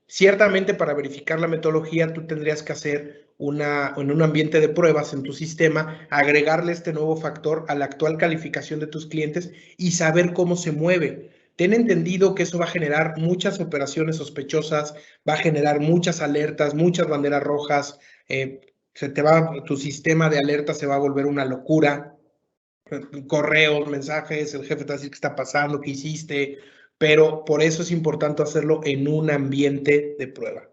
Ciertamente para verificar la metodología tú tendrías que hacer en un ambiente de pruebas en tu sistema, agregarle este nuevo factor a la actual calificación de tus clientes y saber cómo se mueve. Ten entendido que eso va a generar muchas operaciones sospechosas, va a generar muchas alertas, muchas banderas rojas, tu sistema de alerta se va a volver una locura. Correos, mensajes, el jefe te va a decir qué está pasando, qué hiciste, pero por eso es importante hacerlo en un ambiente de prueba.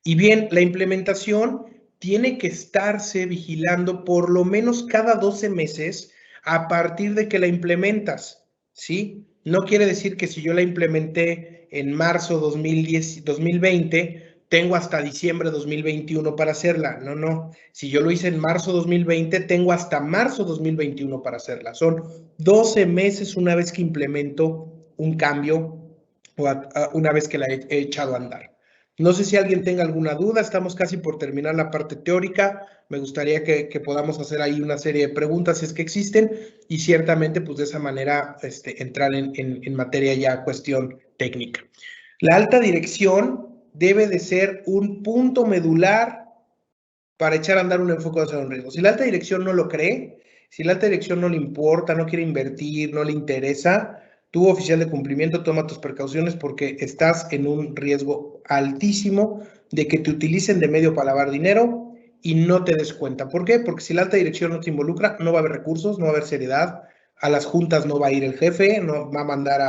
Y bien, la implementación tiene que estarse vigilando por lo menos cada 12 meses a partir de que la implementas, ¿sí? No quiere decir que si yo la implementé en marzo 2020, tengo hasta diciembre 2021 para hacerla. No, no. Si yo lo hice en marzo 2020, tengo hasta marzo 2021 para hacerla. Son 12 meses una vez que implemento un cambio o una vez que la he echado a andar. No sé si alguien tenga alguna duda, estamos casi por terminar la parte teórica, me gustaría que podamos hacer ahí una serie de preguntas si es que existen y ciertamente pues de esa manera entrar en materia ya cuestión técnica. La alta dirección debe de ser un punto medular para echar a andar un enfoque basado en riesgo. Si la alta dirección no lo cree, si la alta dirección no le importa, no quiere invertir, no le interesa, tú, oficial de cumplimiento, toma tus precauciones porque estás en un riesgo altísimo de que te utilicen de medio para lavar dinero y no te des cuenta. ¿Por qué? Porque si la alta dirección no te involucra, no va a haber recursos, no va a haber seriedad, a las juntas no va a ir el jefe, no va a mandar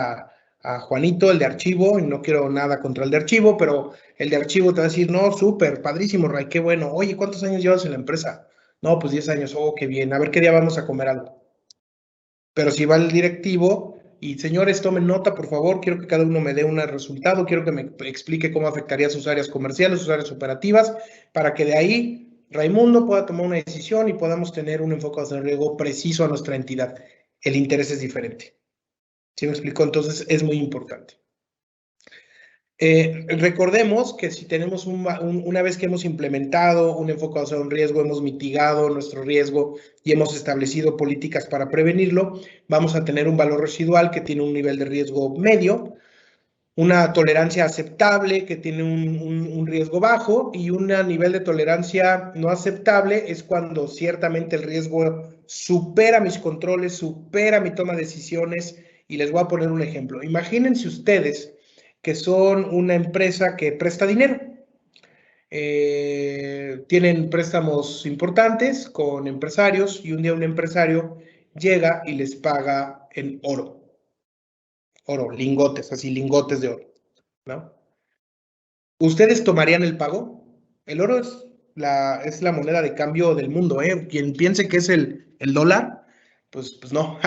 a Juanito, el de archivo, y no quiero nada contra el de archivo, pero el de archivo te va a decir, no, súper, padrísimo, Ray, qué bueno. Oye, ¿cuántos años llevas en la empresa? No, pues 10 años, oh, qué bien, a ver qué día vamos a comer algo. Pero si va el directivo y, señores, tomen nota, por favor, quiero que cada uno me dé un resultado, quiero que me explique cómo afectaría sus áreas comerciales, sus áreas operativas, para que de ahí Raimundo pueda tomar una decisión y podamos tener un enfoque de riesgo preciso a nuestra entidad. El interés es diferente. ¿Sí me explicó? Entonces, es muy importante. Recordemos que si tenemos una vez que hemos implementado un enfoque basado en riesgo, hemos mitigado nuestro riesgo y hemos establecido políticas para prevenirlo, vamos a tener un valor residual que tiene un nivel de riesgo medio, una tolerancia aceptable que tiene un riesgo bajo y un nivel de tolerancia no aceptable es cuando ciertamente el riesgo supera mis controles, supera mi toma de decisiones. Y les voy a poner un ejemplo. Imagínense ustedes que son una empresa que presta dinero. Tienen préstamos importantes con empresarios y un día un empresario llega y les paga en oro. Oro, lingotes, así lingotes de oro, ¿no? ¿Ustedes tomarían el pago? El oro es la moneda de cambio del mundo, ¿eh? Quien piense que es el dólar, pues no,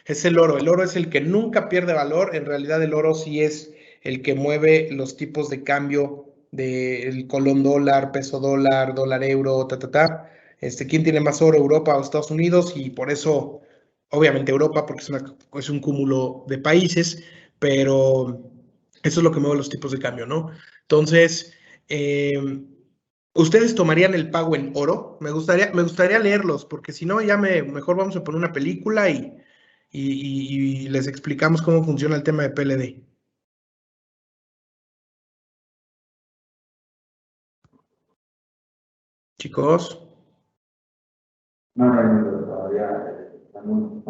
es el oro. El oro es el que nunca pierde valor. En realidad el oro sí es el que mueve los tipos de cambio del colón dólar, peso dólar, dólar euro, ¿Quién tiene más oro, Europa o Estados Unidos? Y por eso, obviamente Europa, porque es un cúmulo de países, pero eso es lo que mueve los tipos de cambio, ¿no? Entonces, ¿ustedes tomarían el pago en oro? Me gustaría leerlos, porque si no, mejor vamos a poner una película y les explicamos cómo funciona el tema de PLD. Chicos. No, todavía estamos.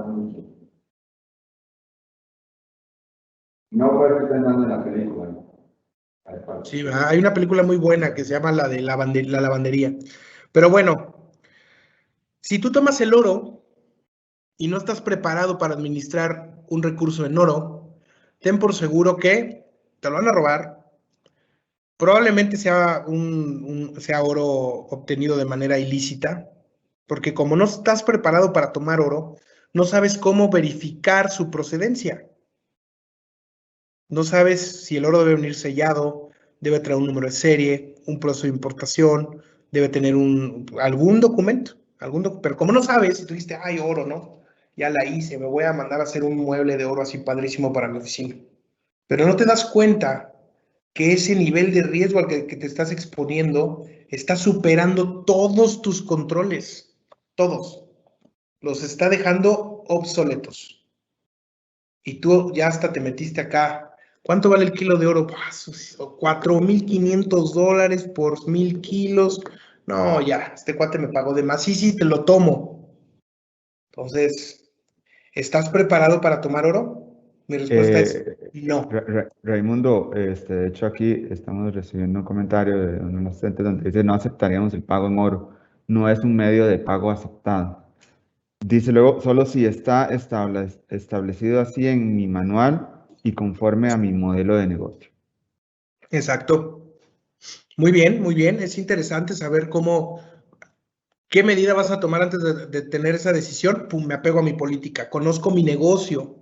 No fue que estén dando la película. Sí, hay una película muy buena que se llama la de la lavandería. Pero bueno, si tú tomas el oro y no estás preparado para administrar un recurso en oro, ten por seguro que te lo van a robar. Probablemente sea sea oro obtenido de manera ilícita, porque como no estás preparado para tomar oro, no sabes cómo verificar su procedencia. No sabes si el oro debe venir sellado, debe traer un número de serie, un proceso de importación, debe tener algún documento, pero como no sabes, si tú dijiste, ay, oro, ¿no? Ya la hice, me voy a mandar a hacer un mueble de oro así padrísimo para mi oficina. Pero no te das cuenta que ese nivel de riesgo al que te estás exponiendo está superando todos tus controles, todos. Los está dejando obsoletos. Y tú ya hasta te metiste acá. ¿Cuánto vale el kilo de oro? $4,500 por 1,000 kilos. No, ya, este cuate me pagó de más. Sí, te lo tomo. Entonces, ¿estás preparado para tomar oro? Mi respuesta es no. Raimundo, de hecho aquí estamos recibiendo un comentario de un asistente donde dice no aceptaríamos el pago en oro, no es un medio de pago aceptado. Dice luego, solo si está establecido así en mi manual y conforme a mi modelo de negocio. Exacto. Muy bien, muy bien. Es interesante saber qué medida vas a tomar antes de tener esa decisión. Pum, me apego a mi política. Conozco mi negocio,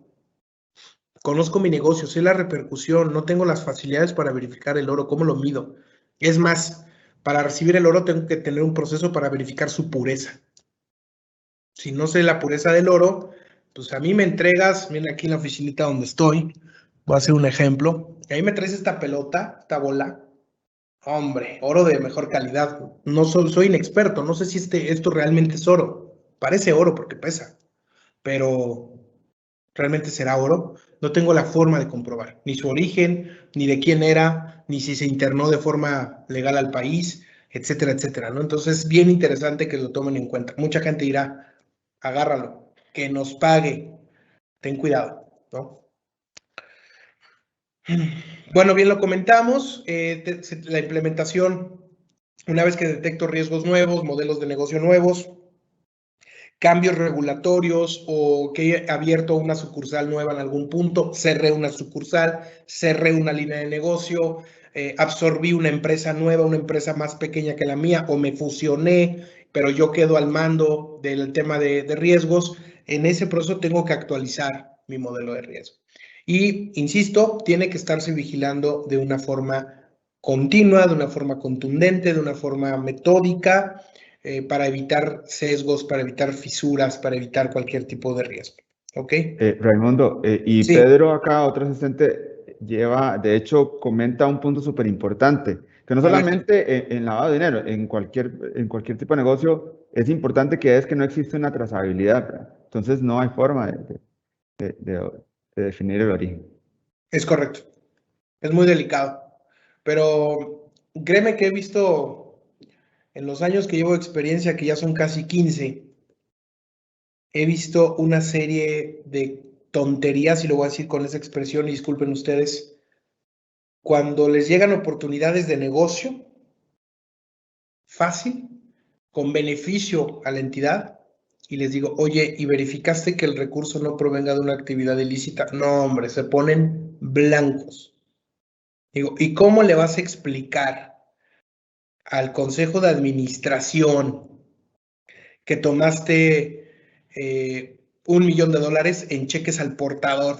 sé la repercusión, no tengo las facilidades para verificar el oro, ¿cómo lo mido? Es más, para recibir el oro tengo que tener un proceso para verificar su pureza. Si no sé la pureza del oro, pues a mí me entregas, miren aquí en la oficinita donde estoy, voy a hacer un ejemplo, y ahí me traes esta pelota, esta bola. Hombre, oro de mejor calidad. No soy inexperto, no sé si esto realmente es oro. Parece oro porque pesa, pero ¿realmente será oro? No tengo la forma de comprobar, ni su origen, ni de quién era, ni si se internó de forma legal al país, etcétera, etcétera, ¿no? Entonces es bien interesante que lo tomen en cuenta. Mucha gente dirá, agárralo, que nos pague, ten cuidado, ¿no? Bueno, bien lo comentamos, la implementación, una vez que detecto riesgos nuevos, modelos de negocio nuevos, cambios regulatorios o que he abierto una sucursal nueva en algún punto, cerré una sucursal, cerré una línea de negocio, absorbí una empresa nueva, una empresa más pequeña que la mía, o me fusioné, pero yo quedo al mando del tema de riesgos. En ese proceso tengo que actualizar mi modelo de riesgo. Y, insisto, tiene que estarse vigilando de una forma continua, de una forma contundente, de una forma metódica, para evitar sesgos, para evitar fisuras, para evitar cualquier tipo de riesgo. ¿Ok? Raimundo, y Sí. Pedro acá, otro asistente, de hecho, comenta un punto súper importante, que no solamente en lavado de dinero, en cualquier tipo de negocio, es importante que no existe una trazabilidad, ¿verdad? Entonces no hay forma de definir el origen. Es correcto. Es muy delicado. Pero créeme que he visto en los años que llevo de experiencia, que ya son casi 15, he visto una serie de tonterías, y lo voy a decir con esa expresión, y disculpen ustedes, cuando les llegan oportunidades de negocio fácil, con beneficio a la entidad, y les digo, oye, ¿y verificaste que el recurso no provenga de una actividad ilícita? No, hombre, se ponen blancos. Digo, ¿y cómo le vas a explicar al consejo de administración que tomaste $1 millón en cheques al portador?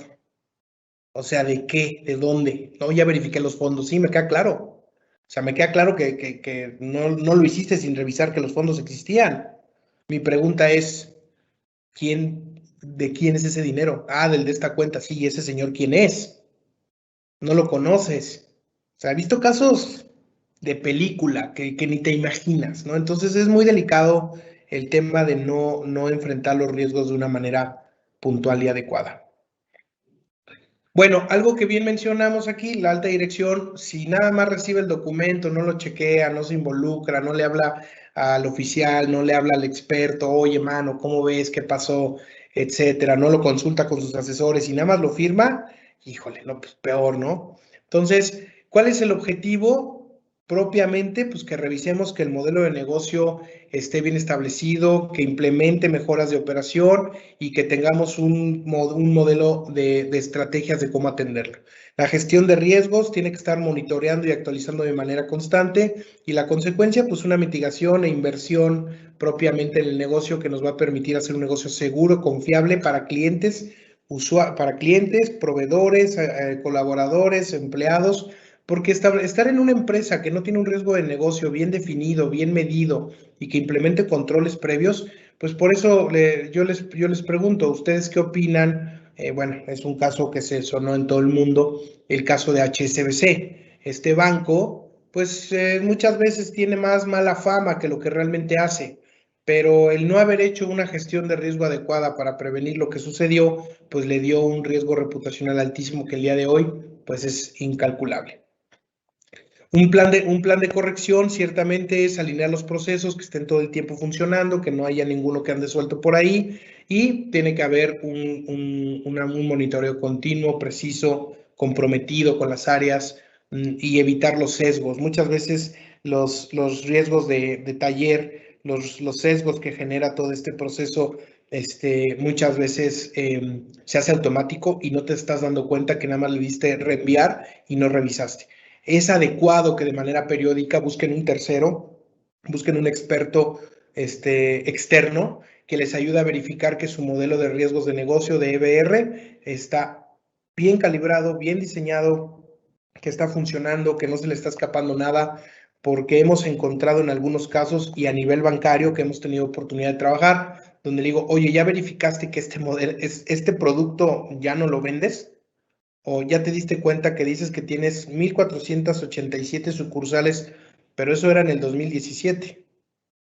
O sea, ¿de qué? ¿De dónde? No, ya verifiqué los fondos. Sí, me queda claro. O sea, me queda claro que no lo hiciste sin revisar que los fondos existían. Mi pregunta es, ¿de quién es ese dinero? Ah, del de esta cuenta. Sí, ese señor, ¿quién es? No lo conoces. O sea, he visto casos de película que ni te imaginas, ¿no? Entonces es muy delicado el tema de no enfrentar los riesgos de una manera puntual y adecuada. Bueno, algo que bien mencionamos aquí, la alta dirección, si nada más recibe el documento, no lo chequea, no se involucra, no le habla al oficial, no le habla al experto, oye, mano, ¿cómo ves? ¿Qué pasó? Etcétera, no lo consulta con sus asesores y nada más lo firma, híjole, no, pues peor, ¿no? Entonces, ¿Cuál es el objetivo? Propiamente, pues que revisemos que el modelo de negocio esté bien establecido, que implemente mejoras de operación y que tengamos un modelo de estrategias de cómo atenderlo. La gestión de riesgos tiene que estar monitoreando y actualizando de manera constante, y la consecuencia, pues una mitigación e inversión propiamente en el negocio que nos va a permitir hacer un negocio seguro, confiable para clientes, proveedores, colaboradores, empleados. Porque estar en una empresa que no tiene un riesgo de negocio bien definido, bien medido y que implemente controles previos, pues por eso yo les pregunto, ¿ustedes qué opinan? Bueno, es un caso que se sonó en todo el mundo, el caso de HSBC. Este banco, pues muchas veces tiene más mala fama que lo que realmente hace, pero el no haber hecho una gestión de riesgo adecuada para prevenir lo que sucedió, pues le dio un riesgo reputacional altísimo que el día de hoy, pues es incalculable. Un plan de corrección ciertamente es alinear los procesos, que estén todo el tiempo funcionando, que no haya ninguno que ande suelto por ahí, y tiene que haber un monitoreo continuo, preciso, comprometido con las áreas, y evitar los sesgos. Muchas veces los riesgos de taller, los sesgos que genera todo este proceso, muchas veces se hace automático y no te estás dando cuenta que nada más le diste reenviar y no revisaste. Es adecuado que de manera periódica busquen un tercero, busquen un experto externo que les ayude a verificar que su modelo de riesgos de negocio de EBR está bien calibrado, bien diseñado, que está funcionando, que no se le está escapando nada, porque hemos encontrado en algunos casos y a nivel bancario que hemos tenido oportunidad de trabajar, donde le digo, oye, ¿ya verificaste que este producto ya no lo vendes? ¿O ya te diste cuenta que dices que tienes 1,487 sucursales, pero eso era en el 2017?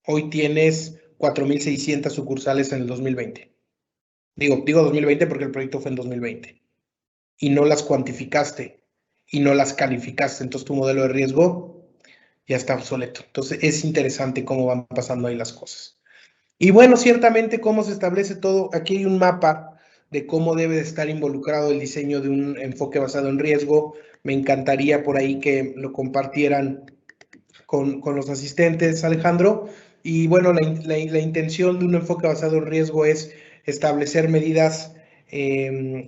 Hoy tienes 4,600 sucursales en el 2020. Digo 2020 porque el proyecto fue en 2020. Y no las cuantificaste y no las calificaste. Entonces tu modelo de riesgo ya está obsoleto. Entonces es interesante cómo van pasando ahí las cosas. Y bueno, ciertamente cómo se establece todo. Aquí hay un mapa de cómo debe de estar involucrado el diseño de un enfoque basado en riesgo. Me encantaría por ahí que lo compartieran con los asistentes, Alejandro. Y bueno, la intención de un enfoque basado en riesgo es establecer medidas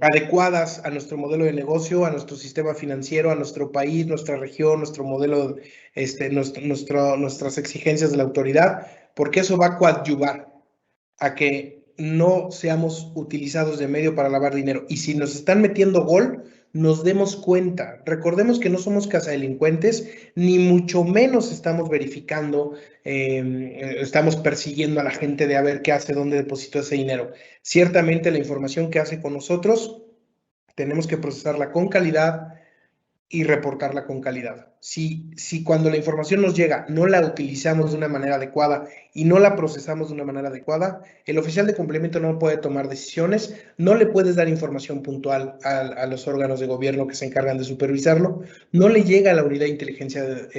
adecuadas a nuestro modelo de negocio, a nuestro sistema financiero, a nuestro país, nuestra región, nuestro modelo, nuestras exigencias de la autoridad, porque eso va a coadyuvar a que no seamos utilizados de medio para lavar dinero. Y si nos están metiendo gol, nos demos cuenta. Recordemos que no somos cazadelincuentes, ni mucho menos estamos verificando, estamos persiguiendo a la gente de a ver qué hace, dónde depositó ese dinero. Ciertamente la información que hace con nosotros, tenemos que procesarla con calidad y reportarla con calidad. Si cuando la información nos llega no la utilizamos de una manera adecuada y no la procesamos de una manera adecuada, el oficial de cumplimiento no puede tomar decisiones, no le puedes dar información puntual a los órganos de gobierno que se encargan de supervisarlo, no le llega a la unidad de inteligencia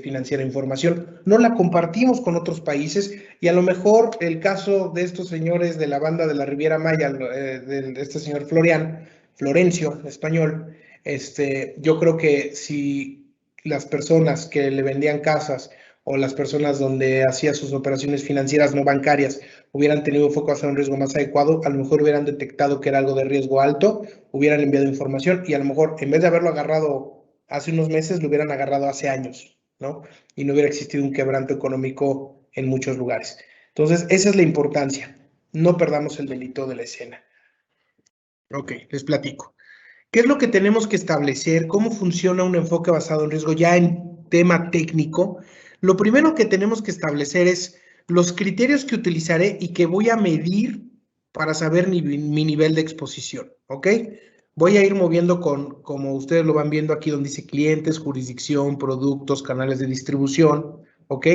financiera información, no la compartimos con otros países, y a lo mejor el caso de estos señores de la banda de la Riviera Maya, de este señor Florencio, español, yo creo que si las personas que le vendían casas o las personas donde hacía sus operaciones financieras no bancarias hubieran tenido un foco hacia un riesgo más adecuado, a lo mejor hubieran detectado que era algo de riesgo alto, hubieran enviado información y a lo mejor en vez de haberlo agarrado hace unos meses, lo hubieran agarrado hace años, ¿no? Y no hubiera existido un quebranto económico en muchos lugares. Entonces, esa es la importancia. No perdamos el delito de la escena. Ok, les platico. ¿Qué es lo que tenemos que establecer? ¿Cómo funciona un enfoque basado en riesgo ya en tema técnico? Lo primero que tenemos que establecer es los criterios que utilizaré y que voy a medir para saber mi nivel de exposición, ¿ok? Voy a ir moviendo como ustedes lo van viendo aquí, donde dice clientes, jurisdicción, productos, canales de distribución, ¿ok?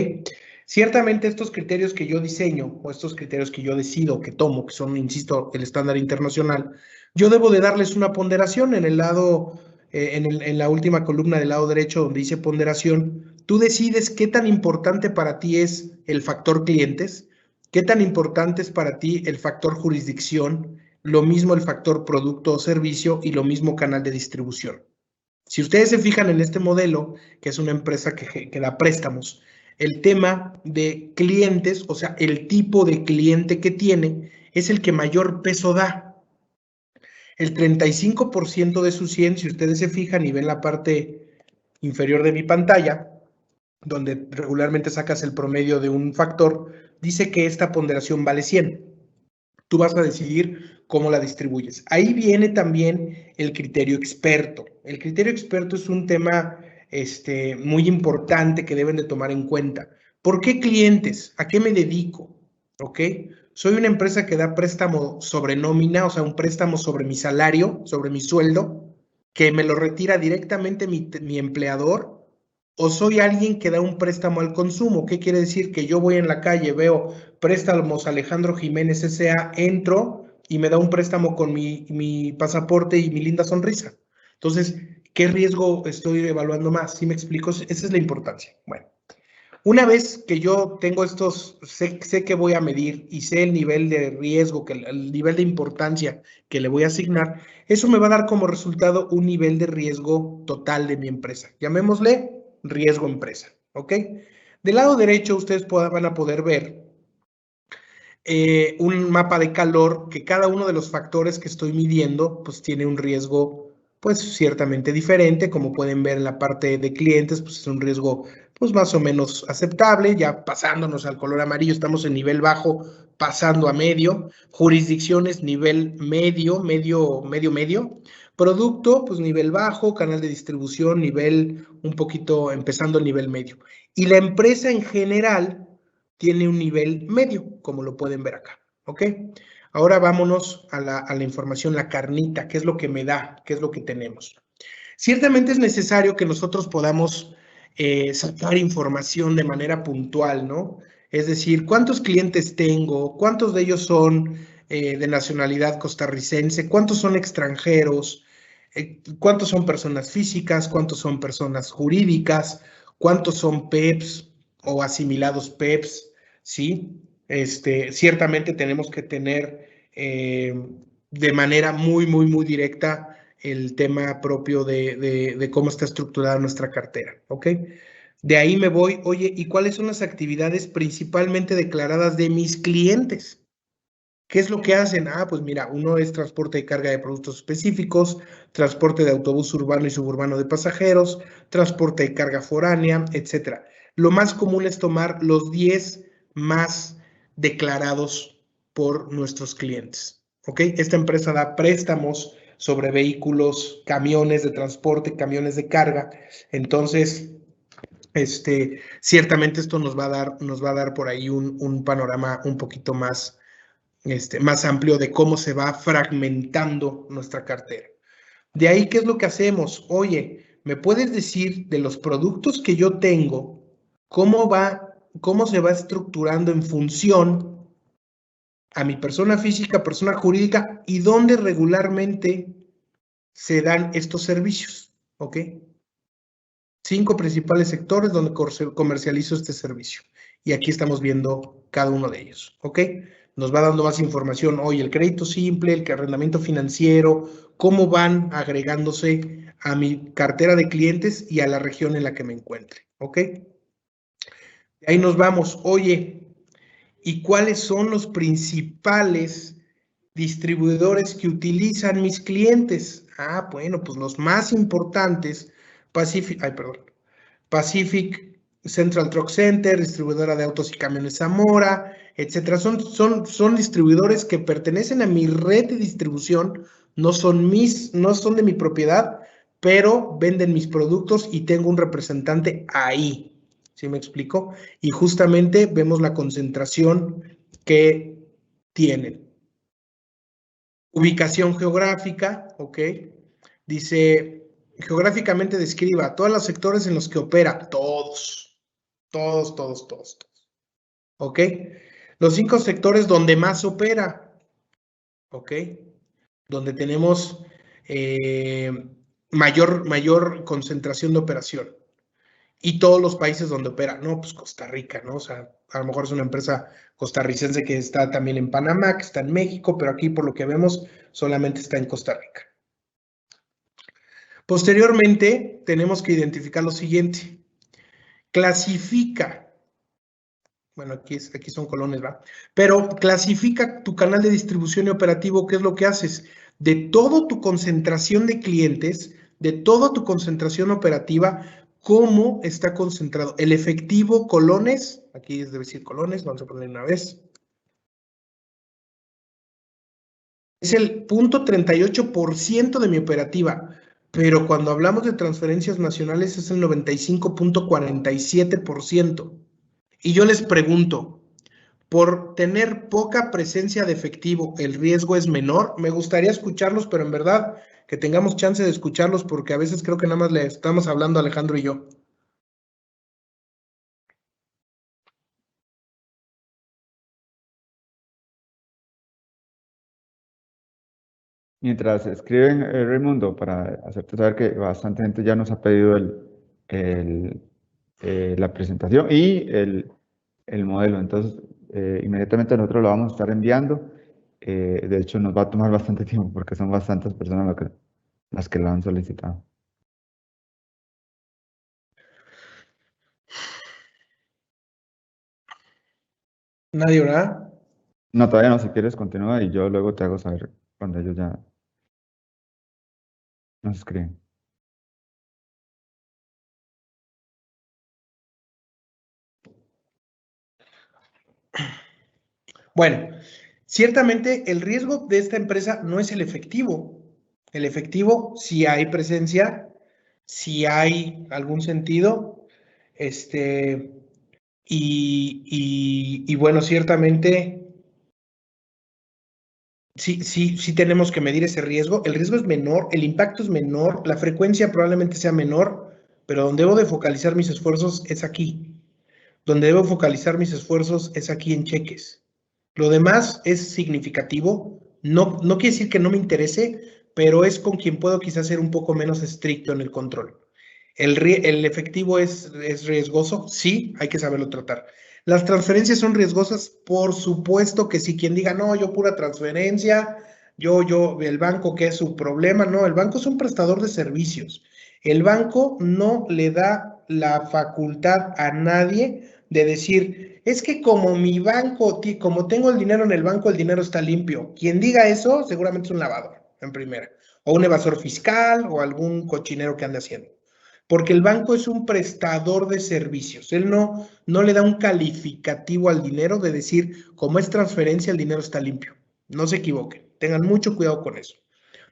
Ciertamente estos criterios que yo diseño o estos criterios que yo decido, que tomo, que son, insisto, el estándar internacional, yo debo de darles una ponderación en el lado, en la última columna del lado derecho donde dice ponderación. Tú decides qué tan importante para ti es el factor clientes, qué tan importante es para ti el factor jurisdicción, lo mismo el factor producto o servicio y lo mismo canal de distribución. Si ustedes se fijan en este modelo, que es una empresa que da préstamos, el tema de clientes, o sea, el tipo de cliente que tiene, es el que mayor peso da. El 35% de su 100, si ustedes se fijan y ven la parte inferior de mi pantalla, donde regularmente sacas el promedio de un factor, dice que esta ponderación vale 100. Tú vas a decidir cómo la distribuyes. Ahí viene también el criterio experto. El criterio experto es un tema muy importante que deben de tomar en cuenta. ¿Por qué clientes? ¿A qué me dedico? ¿Ok? Soy una empresa que da préstamo sobre nómina, o sea, un préstamo sobre mi salario, sobre mi sueldo, que me lo retira directamente mi empleador, o soy alguien que da un préstamo al consumo. ¿Qué quiere decir? Que yo voy en la calle, veo préstamos Alejandro Jiménez S.A., entro y me da un préstamo con mi pasaporte y mi linda sonrisa. Entonces, ¿qué riesgo estoy evaluando más? ¿Sí me explico? Esa es la importancia. Bueno, una vez que yo tengo estos, sé que voy a medir y sé el nivel de riesgo, el nivel de importancia que le voy a asignar, eso me va a dar como resultado un nivel de riesgo total de mi empresa. Llamémosle riesgo empresa, ¿ok? Del lado derecho ustedes van a poder ver un mapa de calor que cada uno de los factores que estoy midiendo pues tiene un riesgo pues ciertamente diferente. Como pueden ver en la parte de clientes, pues es un riesgo pues más o menos aceptable. Ya pasándonos al color amarillo estamos en nivel bajo, pasando a medio. Jurisdicciones nivel medio. Producto pues nivel bajo, canal de distribución nivel un poquito empezando el nivel medio. Y la empresa en general tiene un nivel medio, como lo pueden ver acá, ¿ok? Ahora vámonos a la información, la carnita, ¿qué es lo que me da? ¿Qué es lo que tenemos? Ciertamente es necesario que nosotros podamos sacar información de manera puntual, ¿no? Es decir, ¿cuántos clientes tengo? ¿Cuántos de ellos son de nacionalidad costarricense? ¿Cuántos son extranjeros? ¿Cuántos son personas físicas? ¿Cuántos son personas jurídicas? ¿Cuántos son PEPs o asimilados PEPs? ¿Sí? Ciertamente tenemos que tener de manera muy directa el tema propio de cómo está estructurada nuestra cartera, ¿ok? De ahí me voy, oye, ¿y cuáles son las actividades principalmente declaradas de mis clientes? ¿Qué es lo que hacen? Ah, pues mira, uno es transporte de carga de productos específicos, transporte de autobús urbano y suburbano de pasajeros, transporte de carga foránea, etcétera. Lo más común es tomar los 10 más declarados por nuestros clientes, ¿ok? Esta empresa da préstamos sobre vehículos, camiones de transporte, camiones de carga. Entonces, ciertamente esto nos va a dar por ahí un panorama un poquito más amplio de cómo se va fragmentando nuestra cartera. De ahí, ¿qué es lo que hacemos? Oye, ¿me puedes decir de los productos que yo tengo, cómo se va estructurando en función a mi persona física, persona jurídica y dónde regularmente se dan estos servicios? ¿Ok? 5 principales sectores donde comercializo este servicio. Y aquí estamos viendo cada uno de ellos, ¿ok? Nos va dando más información hoy el crédito simple, el arrendamiento financiero, cómo van agregándose a mi cartera de clientes y a la región en la que me encuentre, ¿ok? De ahí nos vamos. Oye, ¿y cuáles son los principales distribuidores que utilizan mis clientes? Ah, bueno, pues los más importantes, Pacific Central Truck Center, distribuidora de autos y camiones Zamora, etcétera. Son distribuidores que pertenecen a mi red de distribución, no son de mi propiedad, pero venden mis productos y tengo un representante ahí. ¿Sí me explico? Y justamente vemos la concentración que tienen. Ubicación geográfica, ¿ok? Dice, geográficamente describa todos los sectores en los que opera. Todos. ¿Ok? Los 5 sectores donde más opera. ¿Ok? Donde tenemos mayor concentración de operación. Y todos los países donde opera. No, pues Costa Rica, ¿no? O sea, a lo mejor es una empresa costarricense que está también en Panamá, que está en México, pero aquí por lo que vemos solamente está en Costa Rica. Posteriormente, tenemos que identificar lo siguiente. Clasifica, bueno, aquí son colones, ¿va? Pero clasifica tu canal de distribución y operativo. ¿Qué es lo que haces? De toda tu concentración de clientes, de toda tu concentración operativa, ¿cómo está concentrado? El efectivo colones, aquí debe decir colones, vamos a poner una vez. Es el 0.38% de mi operativa, pero cuando hablamos de transferencias nacionales es el 95.47%. Y yo les pregunto, por tener poca presencia de efectivo, ¿el riesgo es menor? Me gustaría escucharlos, pero en verdad que tengamos chance de escucharlos porque a veces creo que nada más le estamos hablando Alejandro y yo. Mientras escriben, Raimundo, para hacerte saber que bastante gente ya nos ha pedido la presentación y el modelo. Entonces, inmediatamente nosotros lo vamos a estar enviando. De hecho, nos va a tomar bastante tiempo porque son bastantes personas las que lo han solicitado. Nadie, ¿verdad? No, todavía no, si quieres continúa y yo luego te hago saber cuando ellos ya nos escriben. Bueno, ciertamente el riesgo de esta empresa no es el efectivo. El efectivo, si hay presencia, si hay algún sentido, y bueno, ciertamente sí tenemos que medir ese riesgo. El riesgo es menor, el impacto es menor, la frecuencia probablemente sea menor, pero donde debo de focalizar mis esfuerzos es aquí. Donde debo focalizar mis esfuerzos es aquí en cheques. Lo demás es significativo. No quiere decir que no me interese, pero es con quien puedo quizás ser un poco menos estricto en el control. ¿El efectivo es riesgoso? Sí, hay que saberlo tratar. ¿Las transferencias son riesgosas? Por supuesto que sí. Quien diga, no, yo pura transferencia, el banco, ¿qué es su problema? No, el banco es un prestador de servicios. El banco no le da la facultad a nadie de decir, es que como mi banco, como tengo el dinero en el banco, el dinero está limpio. Quien diga eso, seguramente es un lavador, en primera. O un evasor fiscal o algún cochinero que ande haciendo. Porque el banco es un prestador de servicios. Él no le da un calificativo al dinero de decir, como es transferencia, el dinero está limpio. No se equivoquen. Tengan mucho cuidado con eso.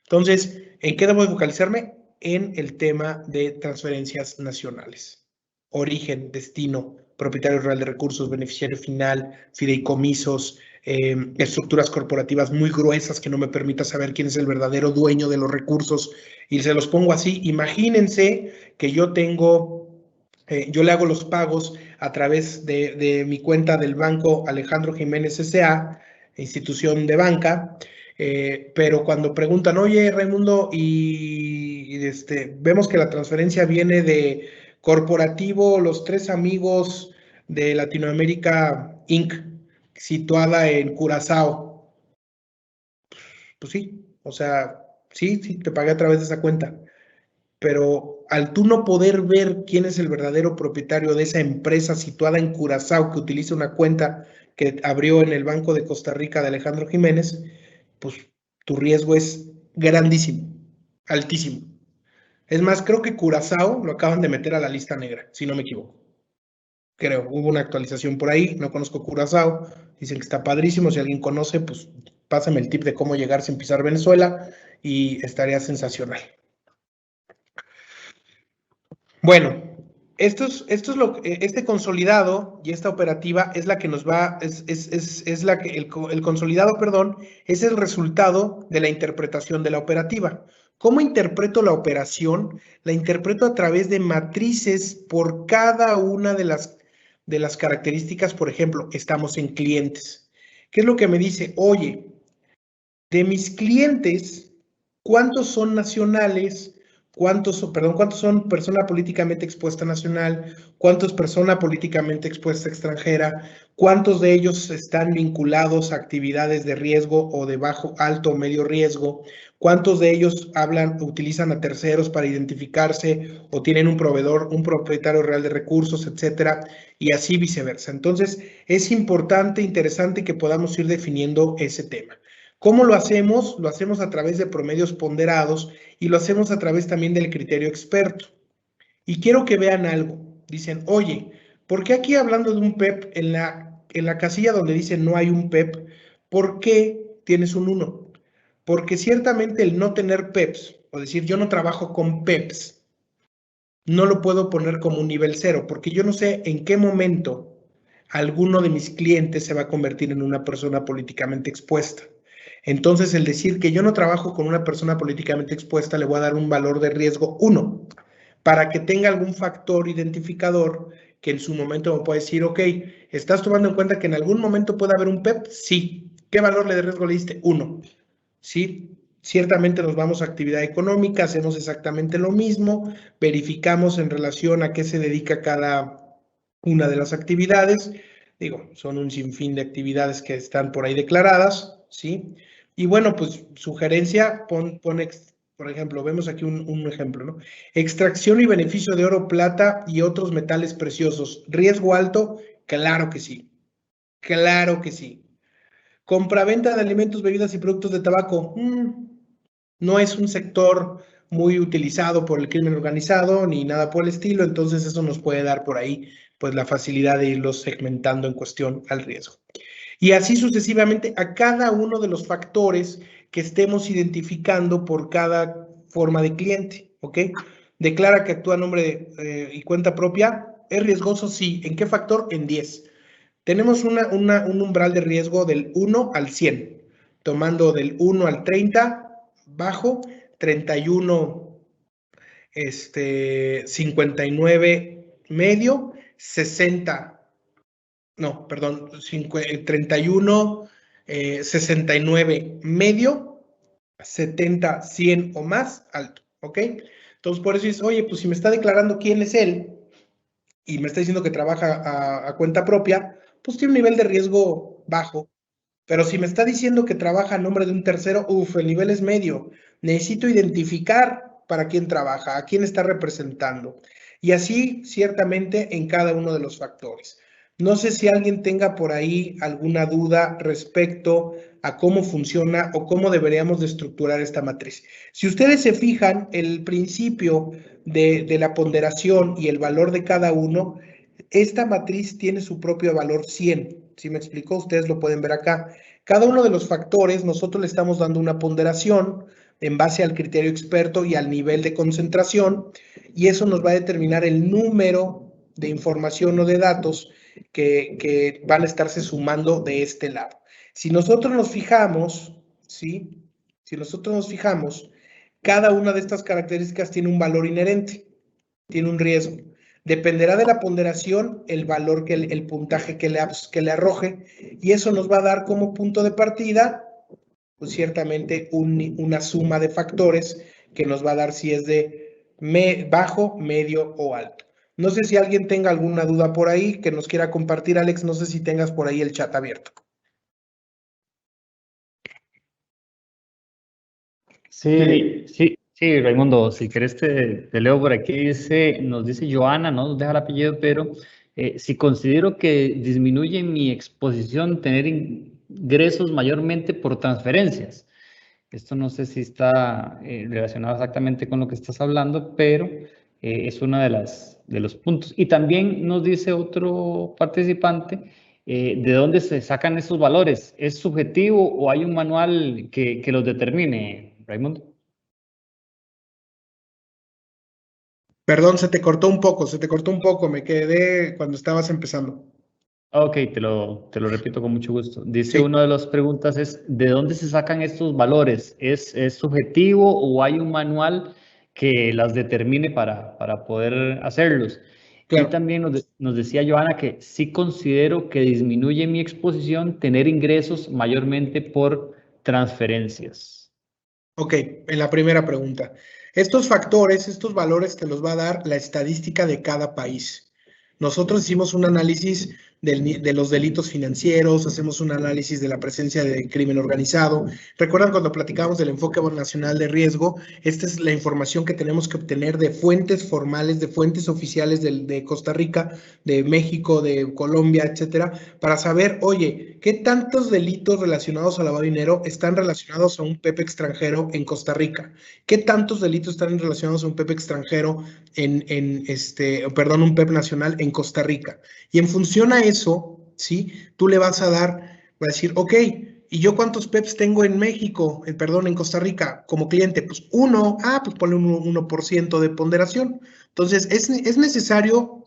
Entonces, ¿en qué debo focalizarme? En el tema de transferencias nacionales. Origen, destino, propietario real de recursos, beneficiario final, fideicomisos, estructuras corporativas muy gruesas que no me permita saber quién es el verdadero dueño de los recursos. Y se los pongo así. Imagínense que yo le hago los pagos a través de mi cuenta del banco Alejandro Jiménez S.A., institución de banca, pero cuando preguntan, oye, Raimundo, vemos que la transferencia viene de Corporativo Los Tres Amigos de Latinoamérica Inc., situada en Curazao. Pues sí, o sea, sí, te pagué a través de esa cuenta. Pero al tú no poder ver quién es el verdadero propietario de esa empresa situada en Curazao que utiliza una cuenta que abrió en el Banco de Costa Rica de Alejandro Jiménez, pues tu riesgo es grandísimo, altísimo. Es más, creo que Curazao lo acaban de meter a la lista negra, si no me equivoco. Creo, hubo una actualización por ahí, no conozco Curazao, dicen que está padrísimo, si alguien conoce, pues pásame el tip de cómo llegar sin pisar Venezuela y estaría sensacional. Bueno, este consolidado y esta operativa es la que nos va, es la que el consolidado, perdón, es el resultado de la interpretación de la operativa. ¿Cómo interpreto la operación? La interpreto a través de matrices por cada una de las características. Por ejemplo, estamos en clientes. ¿Qué es lo que me dice? Oye, de mis clientes, ¿cuántos son nacionales? ¿Cuántos son persona políticamente expuesta nacional? ¿Cuántos persona políticamente expuesta extranjera? ¿Cuántos de ellos están vinculados a actividades de riesgo o de bajo, alto o medio riesgo? ¿Cuántos de ellos utilizan a terceros para identificarse o tienen un proveedor, un propietario real de recursos, etcétera? Y así viceversa. Entonces, es importante, interesante que podamos ir definiendo ese tema. ¿Cómo lo hacemos? Lo hacemos a través de promedios ponderados y lo hacemos a través también del criterio experto. Y quiero que vean algo. Dicen, oye, ¿por qué aquí hablando de un PEP, en la casilla donde dice no hay un PEP, ¿por qué tienes un 1? Porque ciertamente el no tener PEPs, o decir yo no trabajo con PEPs, no lo puedo poner como un nivel 0, porque yo no sé en qué momento alguno de mis clientes se va a convertir en una persona políticamente expuesta. Entonces, el decir que yo no trabajo con una persona políticamente expuesta, le voy a dar un valor de riesgo 1, para que tenga algún factor identificador que en su momento me pueda decir, ok, ¿estás tomando en cuenta que en algún momento puede haber un PEP? Sí. ¿Qué valor de riesgo le diste? 1. ¿Sí? Ciertamente nos vamos a actividad económica, hacemos exactamente lo mismo, verificamos en relación a qué se dedica cada una de las actividades. Digo, son un sinfín de actividades que están por ahí declaradas, ¿sí? Y bueno, pues sugerencia, por ejemplo, vemos aquí un ejemplo, ¿no? Extracción y beneficio de oro, plata y otros metales preciosos. ¿Riesgo alto? Claro que sí. Claro que sí. Compraventa de alimentos, bebidas y productos de tabaco. No es un sector muy utilizado por el crimen organizado ni nada por el estilo, entonces eso nos puede dar por ahí pues la facilidad de irlos segmentando en cuestión al riesgo. Y así sucesivamente a cada uno de los factores que estemos identificando por cada forma de cliente, ¿ok? Declara que actúa a nombre y cuenta propia. ¿Es riesgoso? Sí. ¿En qué factor? En 10. Tenemos un umbral de riesgo del 1 al 100, tomando del 1 al 30, bajo, 31, 59, medio, 60, no, perdón, 31, 69, medio, 70, 100 o más, alto, ¿ok? Entonces, por eso es, oye, pues si me está declarando quién es él y me está diciendo que trabaja a cuenta propia, pues tiene un nivel de riesgo bajo. Pero si me está diciendo que trabaja a nombre de un tercero, el nivel es medio. Necesito identificar para quién trabaja, a quién está representando. Y así, ciertamente, en cada uno de los factores. No sé si alguien tenga por ahí alguna duda respecto a cómo funciona o cómo deberíamos de estructurar esta matriz. Si ustedes se fijan, el principio de la ponderación y el valor de cada uno, esta matriz tiene su propio valor 100. ¿Sí me explicó? Ustedes lo pueden ver acá. Cada uno de los factores, nosotros le estamos dando una ponderación en base al criterio experto y al nivel de concentración, y eso nos va a determinar el número de información o de datos que van a estarse sumando de este lado. Si nosotros nos fijamos, ¿sí? Si nosotros nos fijamos, cada una de estas características tiene un valor inherente, tiene un riesgo. Dependerá de la ponderación el valor, el puntaje que le arroje, y eso nos va a dar como punto de partida, pues ciertamente una suma de factores que nos va a dar si es de bajo, medio o alto. No sé si alguien tenga alguna duda por ahí que nos quiera compartir, Alex, no sé si tengas por ahí el chat abierto. Sí, Raimundo, si querés te leo por aquí, nos dice Joana, no nos deja el apellido, pero si considero que disminuye mi exposición tener ingresos mayormente por transferencias. Esto no sé si está relacionado exactamente con lo que estás hablando, pero es uno de los puntos. Y también nos dice otro participante, ¿de dónde se sacan esos valores? ¿Es subjetivo o hay un manual que los determine, Raimundo? Perdón, se te cortó un poco, me quedé cuando estabas empezando. Ok, te lo repito con mucho gusto. Dice Sí. una de las preguntas es, ¿de dónde se sacan estos valores? ¿Es subjetivo o hay un manual que las determine para poder hacerlos? Claro. Y también nos decía Joana que sí considero que disminuye mi exposición tener ingresos mayormente por transferencias. Ok, en la primera pregunta. Estos factores, estos valores te los va a dar la estadística de cada país. Nosotros hicimos un análisis de los delitos financieros, hacemos un análisis de la presencia de crimen organizado. ¿Recuerdan cuando platicábamos del enfoque nacional de riesgo? Esta es la información que tenemos que obtener de fuentes formales, de fuentes oficiales de Costa Rica, de México, de Colombia, etcétera, para saber, oye, ¿qué tantos delitos relacionados a lavado de dinero están relacionados a un PEP extranjero en Costa Rica? ¿Qué tantos delitos están relacionados a un PEP extranjero un PEP nacional en Costa Rica? Y en función a eso, ¿sí? Tú le vas a dar, va a decir, ok, ¿y yo cuántos PEPs tengo en México, en Costa Rica como cliente? Pues uno, pues ponle un 1% de ponderación. Entonces, es necesario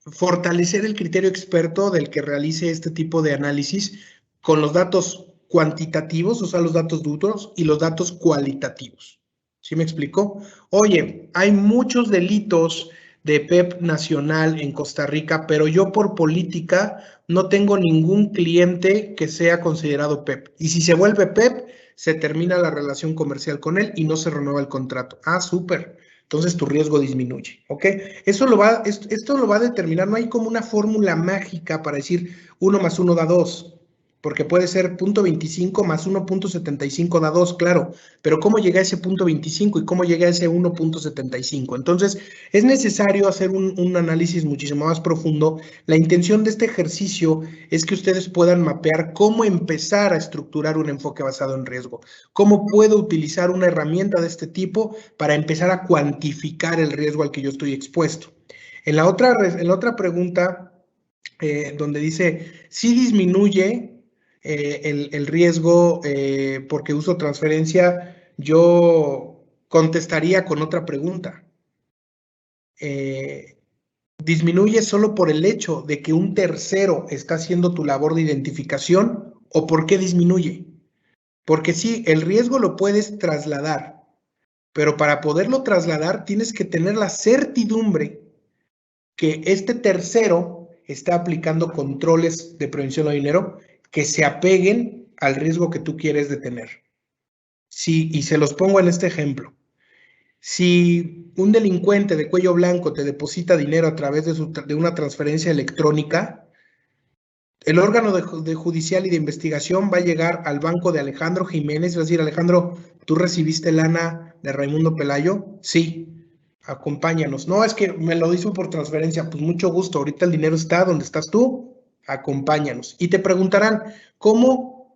fortalecer el criterio experto del que realice este tipo de análisis con los datos cuantitativos, o sea, los datos duros, y los datos cualitativos. ¿Sí me explicó? Oye, hay muchos delitos de PEP nacional en Costa Rica, pero yo por política no tengo ningún cliente que sea considerado PEP. Y si se vuelve PEP, se termina la relación comercial con él y no se renueva el contrato. Ah, súper. Entonces tu riesgo disminuye, ¿ok? Esto lo va a determinar, no hay como una fórmula mágica para decir 1 más 1 da 2, porque puede ser 0.25 más 1.75 da 2, claro, pero ¿cómo llega a ese 0.25 y cómo llega a ese 1.75? Entonces, es necesario hacer un análisis muchísimo más profundo. La intención de este ejercicio es que ustedes puedan mapear cómo empezar a estructurar un enfoque basado en riesgo, cómo puedo utilizar una herramienta de este tipo para empezar a cuantificar el riesgo al que yo estoy expuesto. En la otra pregunta, donde dice, si disminuye el riesgo porque uso transferencia, yo contestaría con otra pregunta. ¿Disminuye solo por el hecho de que un tercero está haciendo tu labor de identificación o por qué disminuye? Porque sí, el riesgo lo puedes trasladar, pero para poderlo trasladar tienes que tener la certidumbre que este tercero está aplicando controles de prevención de dinero que se apeguen al riesgo que tú quieres detener. Sí, y se los pongo en este ejemplo. Si un delincuente de cuello blanco te deposita dinero a través de una transferencia electrónica, el órgano de judicial y de investigación va a llegar al banco de Alejandro Jiménez y va a decir, Alejandro, ¿tú recibiste lana de Raimundo Pelayo? Sí, acompáñanos. No, es que me lo hizo por transferencia. Pues mucho gusto, ahorita el dinero está donde estás tú, acompáñanos. Y te preguntarán, ¿cómo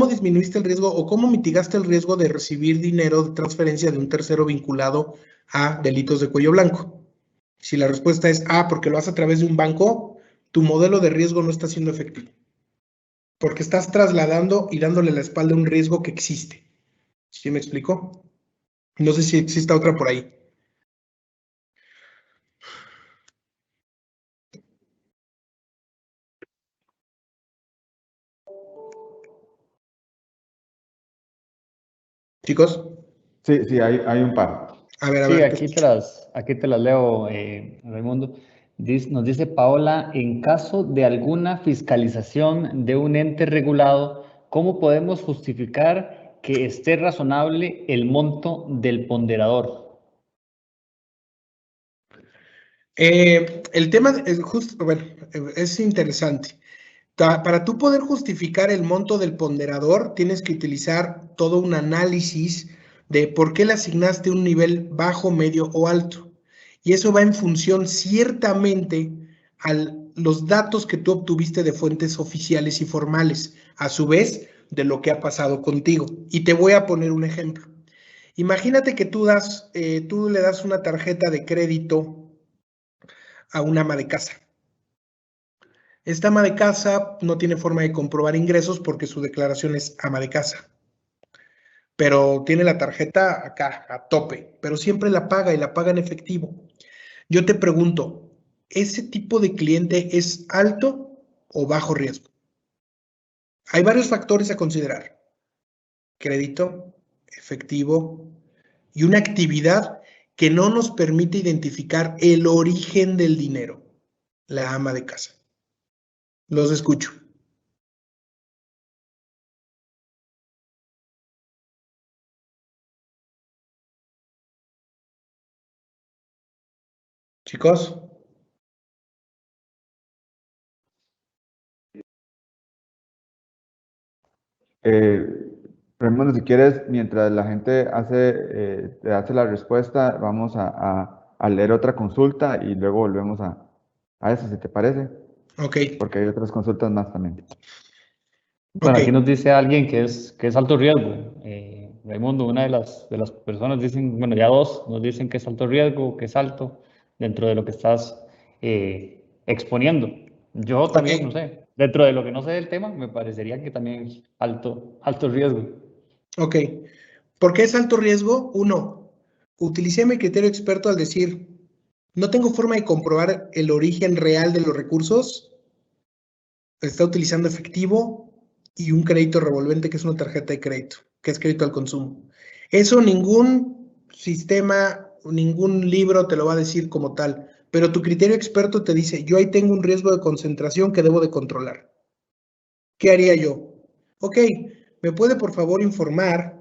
disminuiste el riesgo o cómo mitigaste el riesgo de recibir dinero de transferencia de un tercero vinculado a delitos de cuello blanco? Si la respuesta es porque lo haces a través de un banco, tu modelo de riesgo no está siendo efectivo, porque estás trasladando y dándole la espalda a un riesgo que existe. ¿Sí me explico? No sé si existe otra por ahí. Chicos, Sí, sí, hay un par. a ver, Sí, te escucho. aquí te las leo, Raimundo. Nos dice Paola, en caso de alguna fiscalización de un ente regulado, ¿cómo podemos justificar que esté razonable el monto del ponderador? El tema es interesante. Para tú poder justificar el monto del ponderador, tienes que utilizar todo un análisis de por qué le asignaste un nivel bajo, medio o alto. Y eso va en función ciertamente a los datos que tú obtuviste de fuentes oficiales y formales, a su vez de lo que ha pasado contigo. Y te voy a poner un ejemplo. Imagínate que tú le das una tarjeta de crédito a una ama de casa. Esta ama de casa no tiene forma de comprobar ingresos porque su declaración es ama de casa, pero tiene la tarjeta acá, a tope, pero siempre la paga y la paga en efectivo. Yo te pregunto, ¿ese tipo de cliente es alto o bajo riesgo? Hay varios factores a considerar: crédito, efectivo y una actividad que no nos permite identificar el origen del dinero, la ama de casa. Los escucho. Chicos. Raimundo, si quieres, mientras la gente te hace la respuesta, vamos a leer otra consulta y luego volvemos a eso, si te parece, Ok, porque hay otras consultas más también. Bueno, ok. aquí nos dice alguien que es alto riesgo. Raimundo, una de las personas dicen, bueno, ya dos nos dicen que es alto riesgo, que es alto dentro de lo que estás exponiendo. Yo Ok, también, no sé, dentro de lo que no sé del tema, me parecería que también es alto riesgo. ok. ¿Por qué es alto riesgo? Uno, utilicé mi criterio experto al decir, no tengo forma de comprobar el origen real de los recursos, está utilizando efectivo y un crédito revolvente que es una tarjeta de crédito, que es crédito al consumo. Eso ningún sistema, ningún libro te lo va a decir como tal, pero tu criterio experto te dice, yo ahí tengo un riesgo de concentración que debo de controlar. ¿Qué haría yo? Ok, ¿me puede por favor informar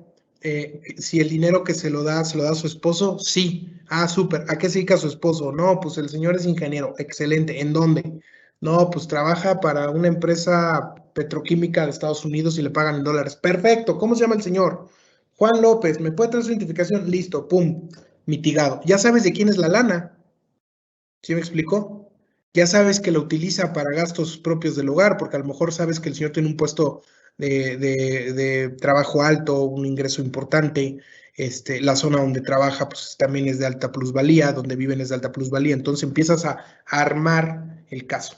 si el dinero que se lo da a su esposo? Sí. Ah, súper. ¿A qué se dedica su esposo? No, pues el señor es ingeniero. Excelente. ¿En dónde? No, pues trabaja para una empresa petroquímica de Estados Unidos y le pagan en dólares. Perfecto. ¿Cómo se llama el señor? Juan López. ¿Me puede traer su identificación? Listo. Pum. Mitigado. ¿Ya sabes de quién es la lana? ¿Sí me explicó? Ya sabes que lo utiliza para gastos propios del hogar, porque a lo mejor sabes que el señor tiene un puesto de trabajo alto, un ingreso importante, la zona donde trabaja pues también es de alta plusvalía, donde viven es de alta plusvalía, entonces empiezas a armar el caso.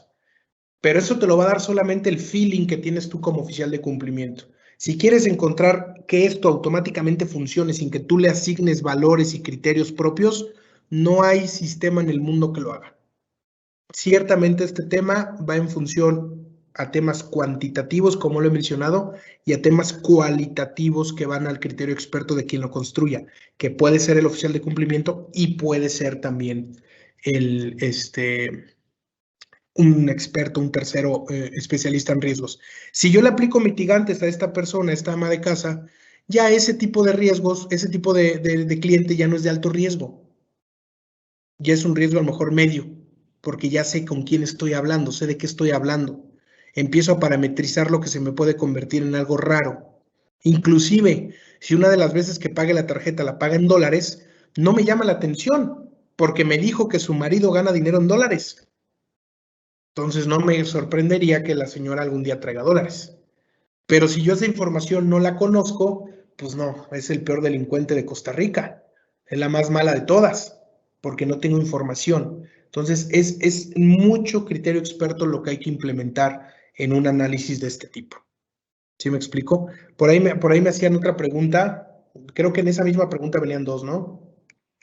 Pero eso te lo va a dar solamente el feeling que tienes tú como oficial de cumplimiento. Si quieres encontrar que esto automáticamente funcione sin que tú le asignes valores y criterios propios, no hay sistema en el mundo que lo haga. Ciertamente este tema va en función a temas cuantitativos, como lo he mencionado, y a temas cualitativos que van al criterio experto de quien lo construya, que puede ser el oficial de cumplimiento y puede ser también el, un experto, un tercero especialista en riesgos. Si yo le aplico mitigantes a esta persona, a esta ama de casa, ya ese tipo de riesgos, ese tipo de cliente ya no es de alto riesgo, ya es un riesgo a lo mejor medio, porque ya sé con quién estoy hablando, sé de qué estoy hablando. Empiezo a parametrizar lo que se me puede convertir en algo raro. Inclusive, si una de las veces que pague la tarjeta la paga en dólares, no me llama la atención, porque me dijo que su marido gana dinero en dólares. Entonces no me sorprendería que la señora algún día traiga dólares. Pero si yo esa información no la conozco, pues no, es el peor delincuente de Costa Rica. Es la más mala de todas, porque no tengo información. Entonces es mucho criterio experto lo que hay que implementar en un análisis de este tipo. ¿Sí me explico? Por ahí me hacían otra pregunta. Creo que en esa misma pregunta venían dos, ¿no?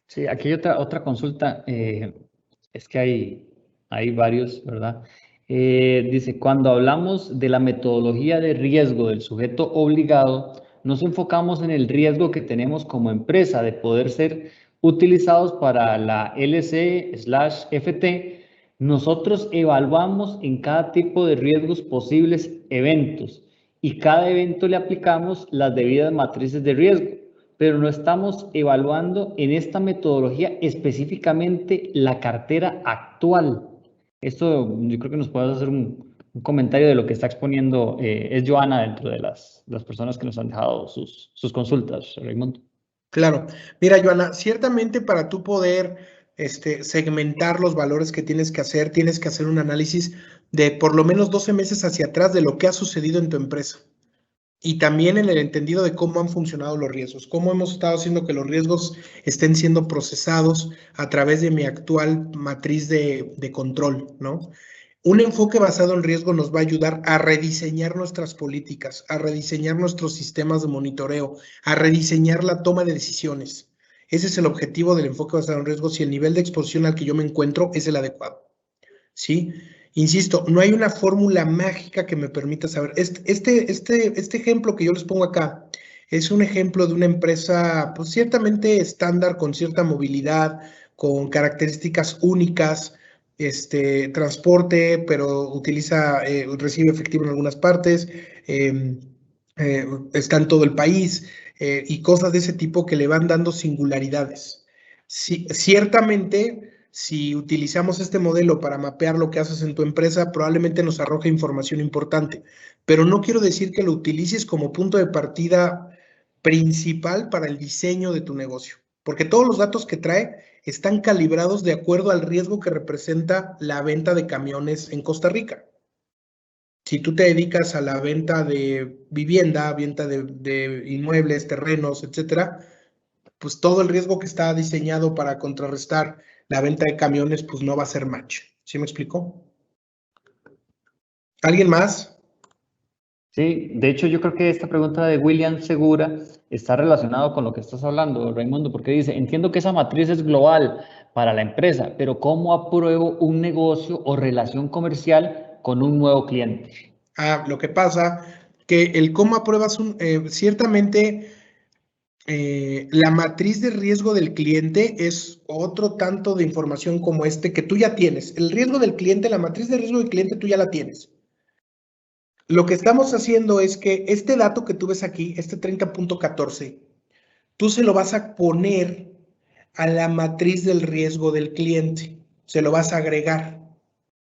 Sí, aquí hay otra consulta. Es que hay varios, ¿verdad? Dice, cuando hablamos de la metodología de riesgo del sujeto obligado, nos enfocamos en el riesgo que tenemos como empresa de poder ser utilizados para la LC/FT. Nosotros evaluamos en cada tipo de riesgos posibles eventos y cada evento le aplicamos las debidas matrices de riesgo, pero no estamos evaluando en esta metodología específicamente la cartera actual. Esto yo creo que nos puedes hacer un comentario de lo que está exponiendo. Es Joana dentro de las personas que nos han dejado sus consultas, Raimundo. Claro. Mira, Joana, ciertamente para tú poder segmentar los valores que tienes que hacer un análisis de por lo menos 12 meses hacia atrás de lo que ha sucedido en tu empresa. Y también en el entendido de cómo han funcionado los riesgos, cómo hemos estado haciendo que los riesgos estén siendo procesados a través de mi actual matriz de control, ¿no? Un enfoque basado en riesgo nos va a ayudar a rediseñar nuestras políticas, a rediseñar nuestros sistemas de monitoreo, a rediseñar la toma de decisiones. Ese es el objetivo del enfoque basado en riesgo si el nivel de exposición al que yo me encuentro es el adecuado. ¿Sí? Insisto, no hay una fórmula mágica que me permita saber. Este ejemplo que yo les pongo acá es un ejemplo de una empresa, pues ciertamente estándar, con cierta movilidad, con características únicas, transporte, pero recibe efectivo en algunas partes, está en todo el país, y cosas de ese tipo que le van dando singularidades. Sí, ciertamente si utilizamos este modelo para mapear lo que haces en tu empresa, probablemente nos arroje información importante. Pero no quiero decir que lo utilices como punto de partida principal para el diseño de tu negocio, porque todos los datos que trae están calibrados de acuerdo al riesgo que representa la venta de camiones en Costa Rica. Si tú te dedicas a la venta de vivienda, venta de inmuebles, terrenos, etcétera, pues todo el riesgo que está diseñado para contrarrestar la venta de camiones, pues no va a ser match. ¿Sí me explicó? ¿Alguien más? Sí, de hecho yo creo que esta pregunta de William Segura está relacionado con lo que estás hablando, Raimundo, porque dice, entiendo que esa matriz es global para la empresa, pero ¿cómo apruebo un negocio o relación comercial con un nuevo cliente? Lo que pasa que el cómo apruebas ciertamente la matriz de riesgo del cliente es otro tanto de información como este que tú ya tienes. El riesgo del cliente, la matriz de riesgo del cliente tú ya la tienes. Lo que estamos haciendo es que este dato que tú ves aquí, este 30.14, tú se lo vas a poner a la matriz del riesgo del cliente. Se lo vas a agregar.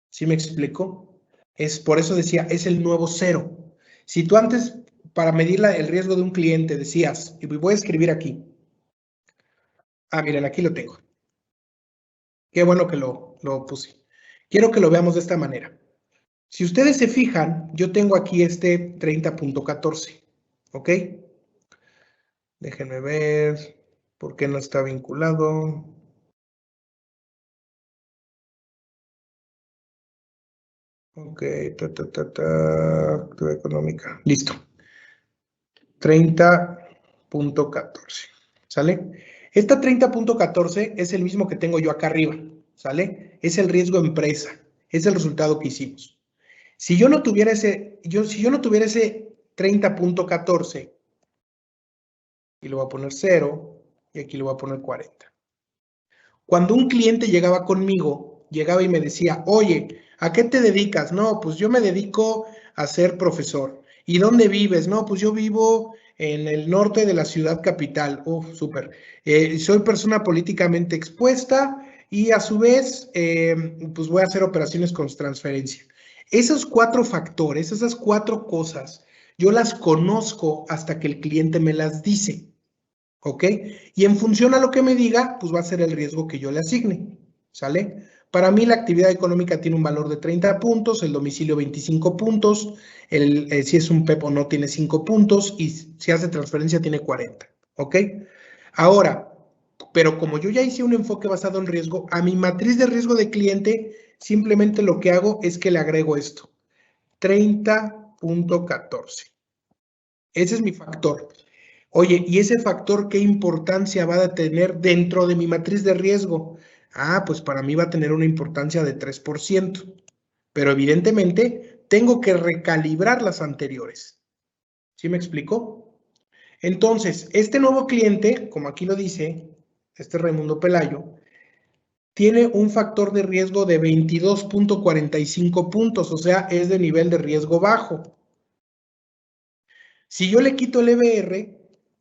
¿Sí me explico? Es por eso decía, es el nuevo cero. Si tú antes, para medir el riesgo de un cliente, decías, y voy a escribir aquí. Miren, aquí lo tengo. Qué bueno que lo puse. Quiero que lo veamos de esta manera. Si ustedes se fijan, yo tengo aquí este 30.14, ¿ok? Déjenme ver por qué no está vinculado. Ok, actividad económica. Listo. 30.14, ¿sale? Esta 30.14 es el mismo que tengo yo acá arriba, ¿sale? Es el riesgo empresa, es el resultado que hicimos. Si yo no tuviera ese 30.14, y le voy a poner 0, y aquí le voy a poner 40. Cuando un cliente llegaba conmigo, llegaba y me decía, oye, ¿a qué te dedicas? No, pues yo me dedico a ser profesor. ¿Y dónde vives? No, pues yo vivo en el norte de la ciudad capital. Súper. Soy persona políticamente expuesta y a su vez, pues voy a hacer operaciones con transferencia. Esos 4 factores, esas 4 cosas, yo las conozco hasta que el cliente me las dice. ¿Ok? Y en función a lo que me diga, pues va a ser el riesgo que yo le asigne, ¿sale? Para mí la actividad económica tiene un valor de 30 puntos, el domicilio 25 puntos, si es un PEP o no tiene 5 puntos y si hace transferencia tiene 40, ¿ok? Ahora, pero como yo ya hice un enfoque basado en riesgo, a mi matriz de riesgo de cliente, simplemente lo que hago es que le agrego esto, 30.14. Ese es mi factor. Oye, ¿y ese factor qué importancia va a tener dentro de mi matriz de riesgo? Pues para mí va a tener una importancia de 3%, pero evidentemente tengo que recalibrar las anteriores. ¿Sí me explicó? Entonces, este nuevo cliente, como aquí lo dice, este Raimundo Pelayo, tiene un factor de riesgo de 22.45 puntos, o sea, es de nivel de riesgo bajo. Si yo le quito el EBR,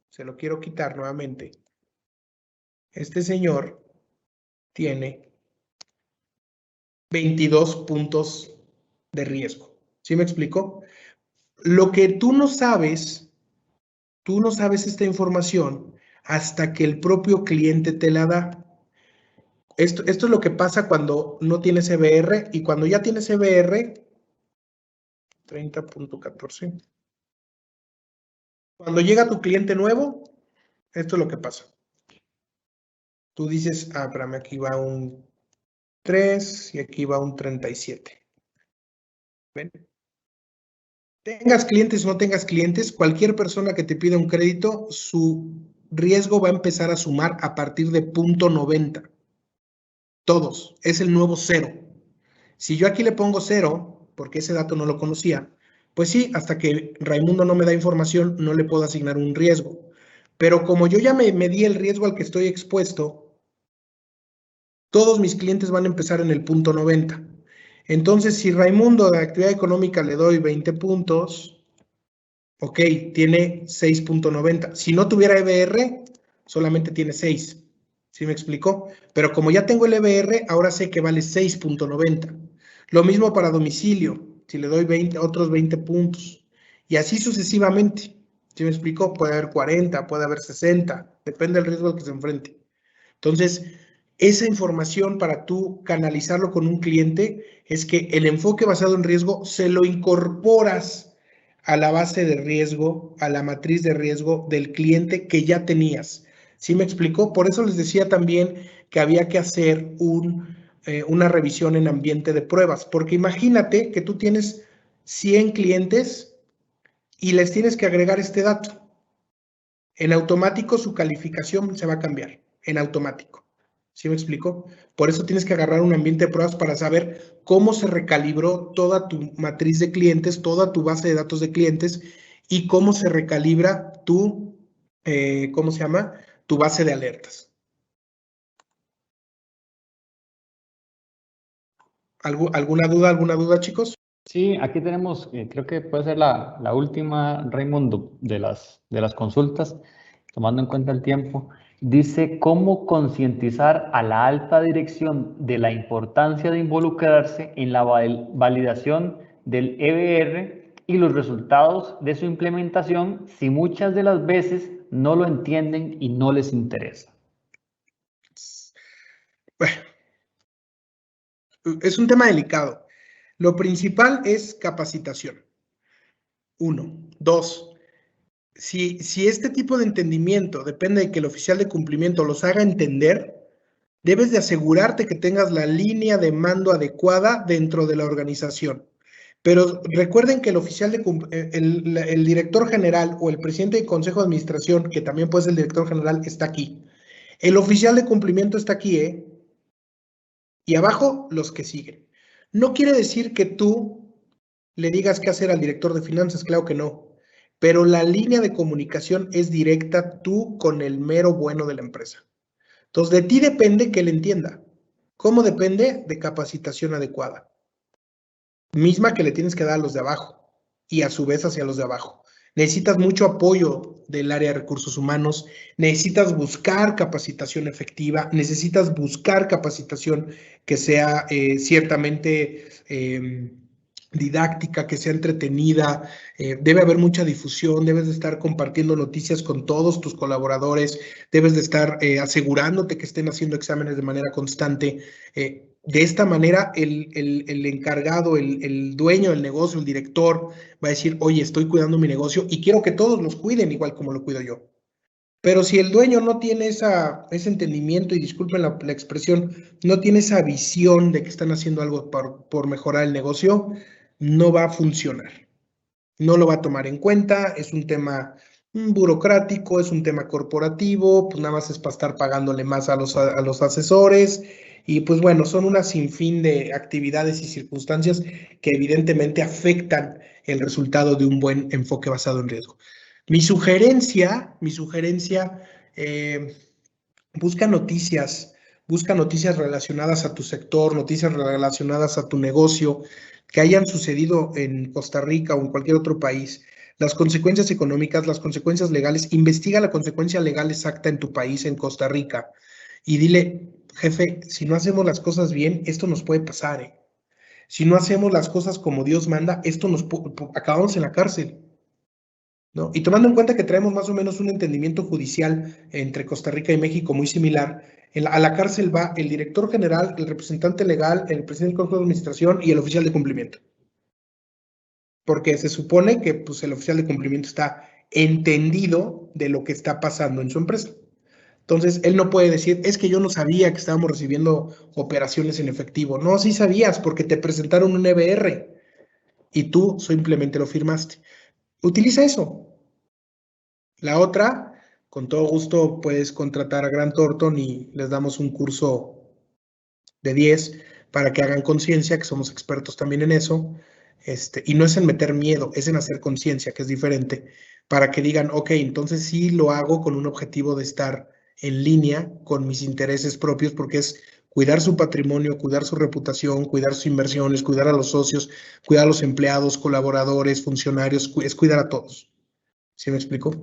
se lo quiero quitar nuevamente, este señor tiene 22 puntos de riesgo. ¿Sí me explico? Lo que tú no sabes esta información hasta que el propio cliente te la da. Esto es lo que pasa cuando no tienes EBR y cuando ya tienes EBR, 30.14. Cuando llega tu cliente nuevo, esto es lo que pasa. Tú dices, espérame, aquí va un 3 y aquí va un 37. ¿Ven? Tengas clientes o no tengas clientes, cualquier persona que te pida un crédito, su riesgo va a empezar a sumar a partir de 0.90. Todos, es el nuevo 0. Si yo aquí le pongo 0, porque ese dato no lo conocía, pues sí, hasta que Raimundo no me da información, no le puedo asignar un riesgo. Pero como yo ya me medí el riesgo al que estoy expuesto, todos mis clientes van a empezar en el 0.90. Entonces, si Raimundo de actividad económica le doy 20 puntos, ok, tiene 6.90. Si no tuviera EBR, solamente tiene 6. ¿Sí me explicó? Pero como ya tengo el EBR, ahora sé que vale 6.90. Lo mismo para domicilio, si le doy 20, otros 20 puntos. Y así sucesivamente. ¿Sí me explicó? Puede haber 40, puede haber 60, depende del riesgo al que se enfrente. Entonces, esa información para tú canalizarlo con un cliente es que el enfoque basado en riesgo se lo incorporas a la base de riesgo, a la matriz de riesgo del cliente que ya tenías. ¿Sí me explicó? Por eso les decía también que había que hacer una revisión en ambiente de pruebas, porque imagínate que tú tienes 100 clientes y les tienes que agregar este dato. En automático su calificación se va a cambiar, en automático. ¿Sí me explico? Por eso tienes que agarrar un ambiente de pruebas para saber cómo se recalibró toda tu matriz de clientes, toda tu base de datos de clientes y cómo se recalibra tu, ¿cómo se llama? Tu base de alertas. ¿Alguna duda, chicos? Sí, aquí tenemos, creo que puede ser la última, Raimundo, de las consultas, tomando en cuenta el tiempo. Dice, ¿cómo concientizar a la alta dirección de la importancia de involucrarse en la validación del EBR y los resultados de su implementación si muchas de las veces no lo entienden y no les interesa? Bueno, es un tema delicado. Lo principal es capacitación. 1. 2. Si este tipo de entendimiento depende de que el oficial de cumplimiento los haga entender, debes de asegurarte que tengas la línea de mando adecuada dentro de la organización. Pero recuerden que el oficial el director general o el presidente del consejo de administración, que también puede ser el director general, está aquí. El oficial de cumplimiento está aquí, ¿eh? Y abajo los que siguen. No quiere decir que tú le digas qué hacer al director de finanzas, claro que no. Pero la línea de comunicación es directa tú con el mero bueno de la empresa. Entonces, de ti depende que él entienda. ¿Cómo depende? De capacitación adecuada. Misma que le tienes que dar a los de abajo y a su vez hacia los de abajo. Necesitas mucho apoyo del área de recursos humanos, necesitas buscar capacitación efectiva, necesitas buscar capacitación que sea ciertamente didáctica, que sea entretenida, debe haber mucha difusión, debes de estar compartiendo noticias con todos tus colaboradores, debes de estar asegurándote que estén haciendo exámenes de manera constante. De esta manera, el encargado, el dueño del negocio, el director, va a decir, oye, estoy cuidando mi negocio y quiero que todos los cuiden igual como lo cuido yo. Pero si el dueño no tiene ese entendimiento, y disculpen la expresión, no tiene esa visión de que están haciendo algo por mejorar el negocio, no va a funcionar. No lo va a tomar en cuenta, es un tema burocrático, es un tema corporativo, pues nada más es para estar pagándole más a los asesores y pues bueno, son una sinfín de actividades y circunstancias que evidentemente afectan el resultado de un buen enfoque basado en riesgo. Mi sugerencia, busca noticias relacionadas a tu sector, noticias relacionadas a tu negocio, que hayan sucedido en Costa Rica o en cualquier otro país, las consecuencias económicas, las consecuencias legales, investiga la consecuencia legal exacta en tu país, en Costa Rica, y dile, jefe, si no hacemos las cosas bien, esto nos puede pasar, ¿eh? Si no hacemos las cosas como Dios manda, acabamos en la cárcel, ¿no? Y tomando en cuenta que traemos más o menos un entendimiento judicial entre Costa Rica y México muy similar, a la cárcel va el director general, el representante legal, el presidente del consejo de administración y el oficial de cumplimiento. Porque se supone que pues, el oficial de cumplimiento está entendido de lo que está pasando en su empresa. Entonces, él no puede decir, es que yo no sabía que estábamos recibiendo operaciones en efectivo. No, sí sabías, porque te presentaron un EBR y tú simplemente lo firmaste. Utiliza eso. La otra, con todo gusto puedes contratar a Grant Thornton y les damos un curso de 10 para que hagan conciencia, que somos expertos también en eso. Y no es en meter miedo, es en hacer conciencia, que es diferente, para que digan, ok, entonces sí lo hago con un objetivo de estar en línea con mis intereses propios, porque es cuidar su patrimonio, cuidar su reputación, cuidar sus inversiones, cuidar a los socios, cuidar a los empleados, colaboradores, funcionarios, es cuidar a todos. ¿Sí me explico?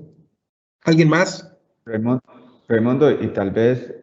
¿Alguien más? Raimundo, Raimundo, y tal vez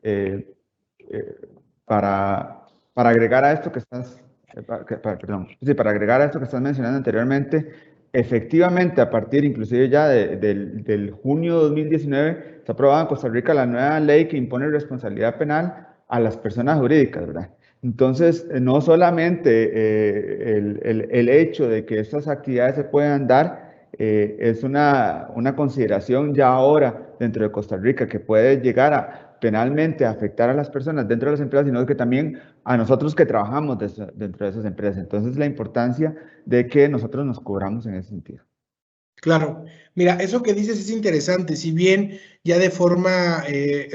para agregar a esto que estás, para agregar a esto que estás mencionando anteriormente, efectivamente, a partir inclusive ya del junio de 2019, está aprobada en Costa Rica la nueva ley que impone responsabilidad penal a las personas jurídicas, ¿verdad? Entonces, no solamente el hecho de que estas actividades se puedan dar, es una consideración ya ahora dentro de Costa Rica que puede llegar a penalmente afectar a las personas dentro de las empresas, sino que también a nosotros que trabajamos dentro de esas empresas. Entonces, la importancia de que nosotros nos cubramos en ese sentido. Claro, mira, eso que dices es interesante. Si bien ya de forma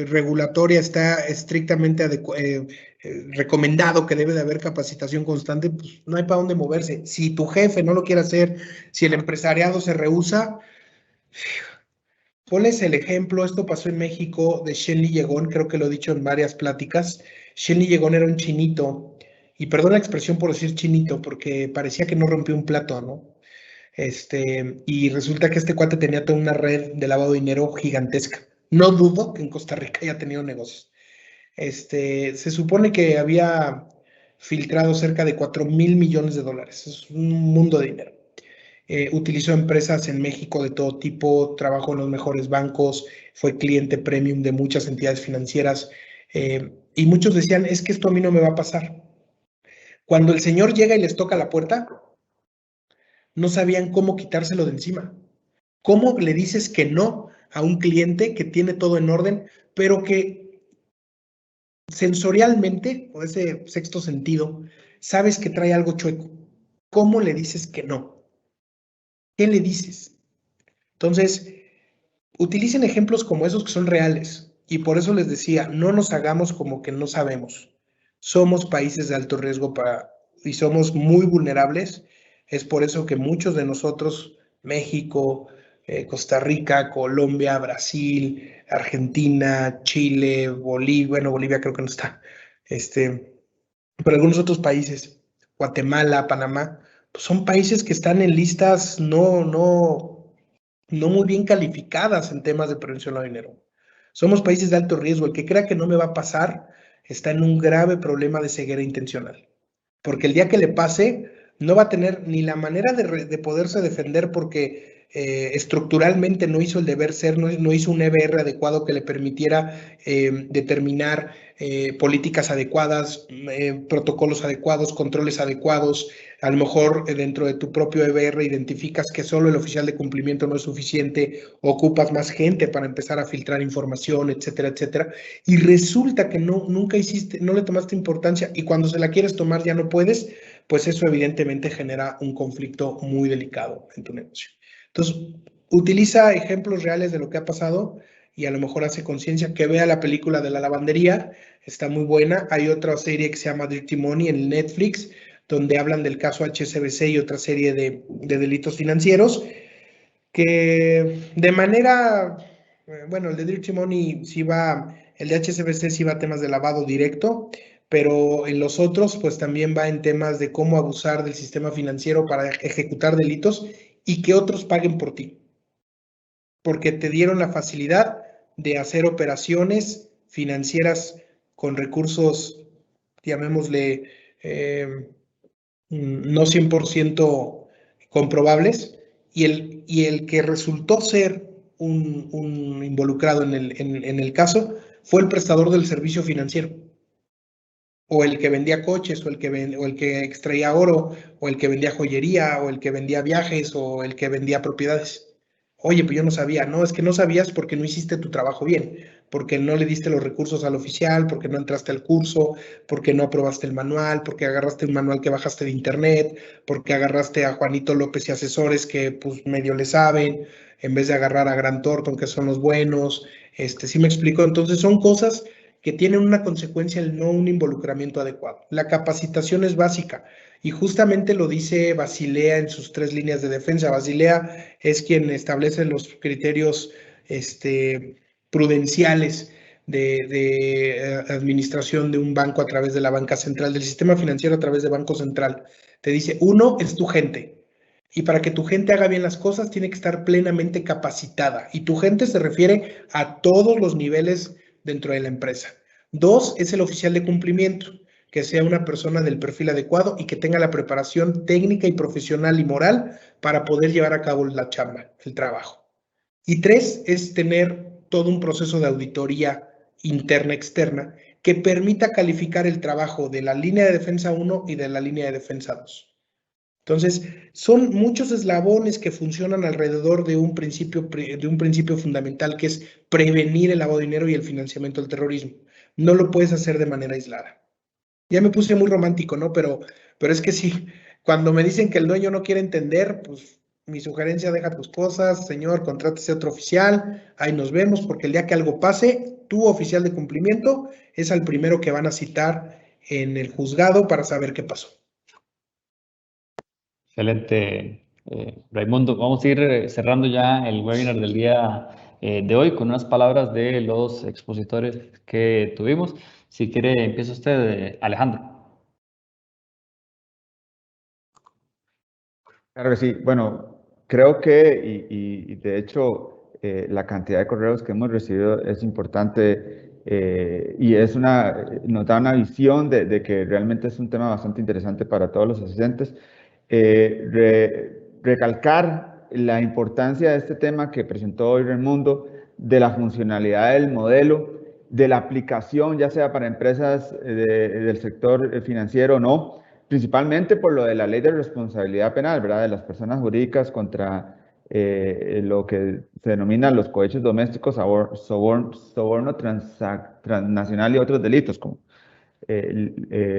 regulatoria está estrictamente recomendado que debe de haber capacitación constante, pues no hay para dónde moverse. Si tu jefe no lo quiere hacer, si el empresariado se rehúsa, ponles el ejemplo. Esto pasó en México de Shenli Yegón, creo que lo he dicho en varias pláticas. Shenli Yegón era un chinito, y perdón la expresión por decir chinito, porque parecía que no rompió un plato, ¿no? Y resulta que este cuate tenía toda una red de lavado de dinero gigantesca. No dudo que en Costa Rica haya tenido negocios. Se supone que había filtrado cerca de 4,000 millones de dólares. Es un mundo de dinero. Utilizó empresas en México de todo tipo, trabajó en los mejores bancos, fue cliente premium de muchas entidades financieras. Y muchos decían, es que esto a mí no me va a pasar. Cuando el señor llega y les toca la puerta, no sabían cómo quitárselo de encima. ¿Cómo le dices que no a un cliente que tiene todo en orden, pero que sensorialmente, o ese sexto sentido, sabes que trae algo chueco? ¿Cómo le dices que no? ¿Qué le dices? Entonces, utilicen ejemplos como esos que son reales. Y por eso les decía, no nos hagamos como que no sabemos. Somos países de alto riesgo y somos muy vulnerables. Es por eso que muchos de nosotros, México, Costa Rica, Colombia, Brasil, Argentina, Chile, Bolivia, bueno, Bolivia creo que no está, pero algunos otros países, Guatemala, Panamá, pues son países que están en listas no muy bien calificadas en temas de prevención al dinero. Somos países de alto riesgo. El que crea que no me va a pasar está en un grave problema de ceguera intencional. Porque el día que le pase, no va a tener ni la manera de poderse defender porque estructuralmente no hizo el deber ser, no hizo un EBR adecuado que le permitiera determinar políticas adecuadas, protocolos adecuados, controles adecuados. A lo mejor dentro de tu propio EBR identificas que solo el oficial de cumplimiento no es suficiente, ocupas más gente para empezar a filtrar información, etcétera, etcétera. Y resulta que nunca hiciste, no le tomaste importancia, y cuando se la quieres tomar ya no puedes, pues eso evidentemente genera un conflicto muy delicado en tu negocio. Entonces, utiliza ejemplos reales de lo que ha pasado y a lo mejor hace conciencia. Que vea la película de la lavandería, está muy buena. Hay otra serie que se llama Dirty Money en Netflix, donde hablan del caso HSBC y otra serie de delitos financieros, que de manera, bueno, el de Dirty Money sí va, el de HSBC sí va a temas de lavado directo, pero en los otros pues también va en temas de cómo abusar del sistema financiero para ejecutar delitos y que otros paguen por ti, porque te dieron la facilidad de hacer operaciones financieras con recursos, llamémosle, no 100% comprobables, y el que resultó ser un involucrado en el caso fue el prestador del servicio financiero, o el que vendía coches, o el que extraía oro, o el que vendía joyería, o el que vendía viajes, o el que vendía propiedades. Oye, pues yo no sabía. No, es que no sabías porque no hiciste tu trabajo bien, porque no le diste los recursos al oficial, porque no entraste al curso, porque no aprobaste el manual, porque agarraste un manual que bajaste de internet, porque agarraste a Juanito López y asesores que pues medio le saben, en vez de agarrar a Grant Thornton, que son los buenos. ¿Sí me explico? Entonces son cosas que tienen una consecuencia el no un involucramiento adecuado. La capacitación es básica. Y justamente lo dice Basilea en sus 3 líneas de defensa. Basilea es quien establece los criterios prudenciales de administración de un banco a través de la banca central, del sistema financiero a través de Banco Central. Te dice, 1 es tu gente. Y para que tu gente haga bien las cosas, tiene que estar plenamente capacitada. Y tu gente se refiere a todos los niveles dentro de la empresa. 2 es el oficial de cumplimiento, que sea una persona del perfil adecuado y que tenga la preparación técnica y profesional y moral para poder llevar a cabo la chamba, el trabajo. Y 3 es tener todo un proceso de auditoría interna, externa, que permita calificar el trabajo de la línea de defensa 1 y de la línea de defensa 2. Entonces, son muchos eslabones que funcionan alrededor de un principio fundamental, que es prevenir el lavado de dinero y el financiamiento del terrorismo. No lo puedes hacer de manera aislada. Ya me puse muy romántico, ¿no? Pero es que sí, cuando me dicen que el dueño no quiere entender, pues mi sugerencia, deja tus cosas, señor, contrátese a otro oficial, ahí nos vemos, porque el día que algo pase, tu oficial de cumplimiento es al primero que van a citar en el juzgado para saber qué pasó. Excelente, Raimundo. Vamos a ir cerrando ya el webinar del día de hoy con unas palabras de los expositores que tuvimos. Si quiere, empieza usted, Alejandro. Claro que sí. Bueno, creo que, y de hecho, la cantidad de correos que hemos recibido es importante y nos da una visión de que realmente es un tema bastante interesante para todos los asistentes. Recalcar la importancia de este tema que presentó hoy Raimundo, de la funcionalidad del modelo, de la aplicación, ya sea para empresas del sector financiero o no, principalmente por lo de la ley de responsabilidad penal, ¿verdad? De las personas jurídicas contra lo que se denomina los cohechos domésticos, soborno transnacional y otros delitos, como se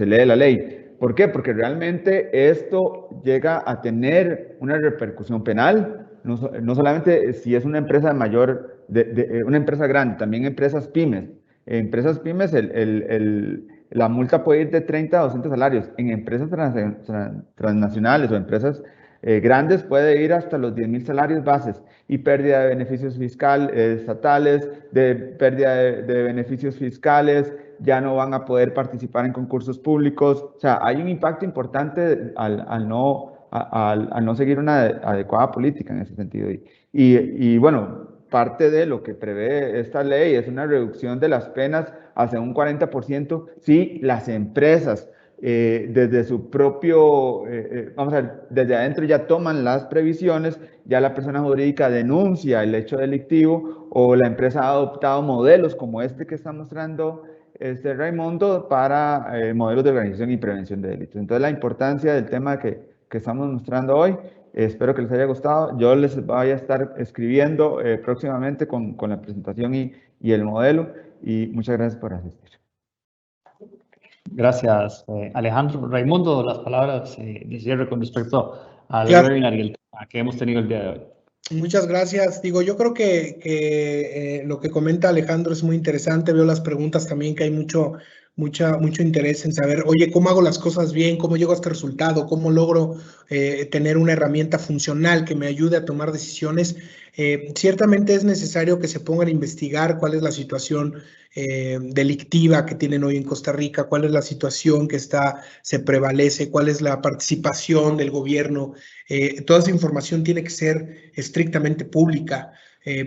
lee la ley. ¿Por qué? Porque realmente esto llega a tener una repercusión penal, no solamente si es una empresa mayor, una empresa grande, también empresas pymes. En empresas pymes la multa puede ir de 30 a 200 salarios. En empresas transnacionales o empresas grandes puede ir hasta los 10.000 salarios bases y pérdida de beneficios fiscales estatales, de pérdida de beneficios fiscales, ya no van a poder participar en concursos públicos. O sea, hay un impacto importante al no seguir una adecuada política en ese sentido. Y bueno, parte de lo que prevé esta ley es una reducción de las penas hacia un 40% si las empresas desde su propio, vamos a ver, desde adentro ya toman las previsiones, ya la persona jurídica denuncia el hecho delictivo o la empresa ha adoptado modelos como este que está mostrando Raimundo para modelos de organización y prevención de delitos. Entonces, la importancia del tema que estamos mostrando hoy, espero que les haya gustado. Yo les voy a estar escribiendo próximamente con la presentación y el modelo, y muchas gracias por asistir. Gracias, Alejandro. Raimundo, las palabras de cierre con respecto al webinar y el tema que hemos tenido el día de hoy. Muchas gracias. Digo, yo creo que lo que comenta Alejandro es muy interesante. Veo las preguntas también, que hay mucho interés en saber, oye, ¿cómo hago las cosas bien? ¿Cómo llego a este resultado? ¿Cómo logro tener una herramienta funcional que me ayude a tomar decisiones? Ciertamente es necesario que se pongan a investigar cuál es la situación delictiva que tienen hoy en Costa Rica, cuál es la situación que se prevalece, cuál es la participación del gobierno. Toda esa información tiene que ser estrictamente pública,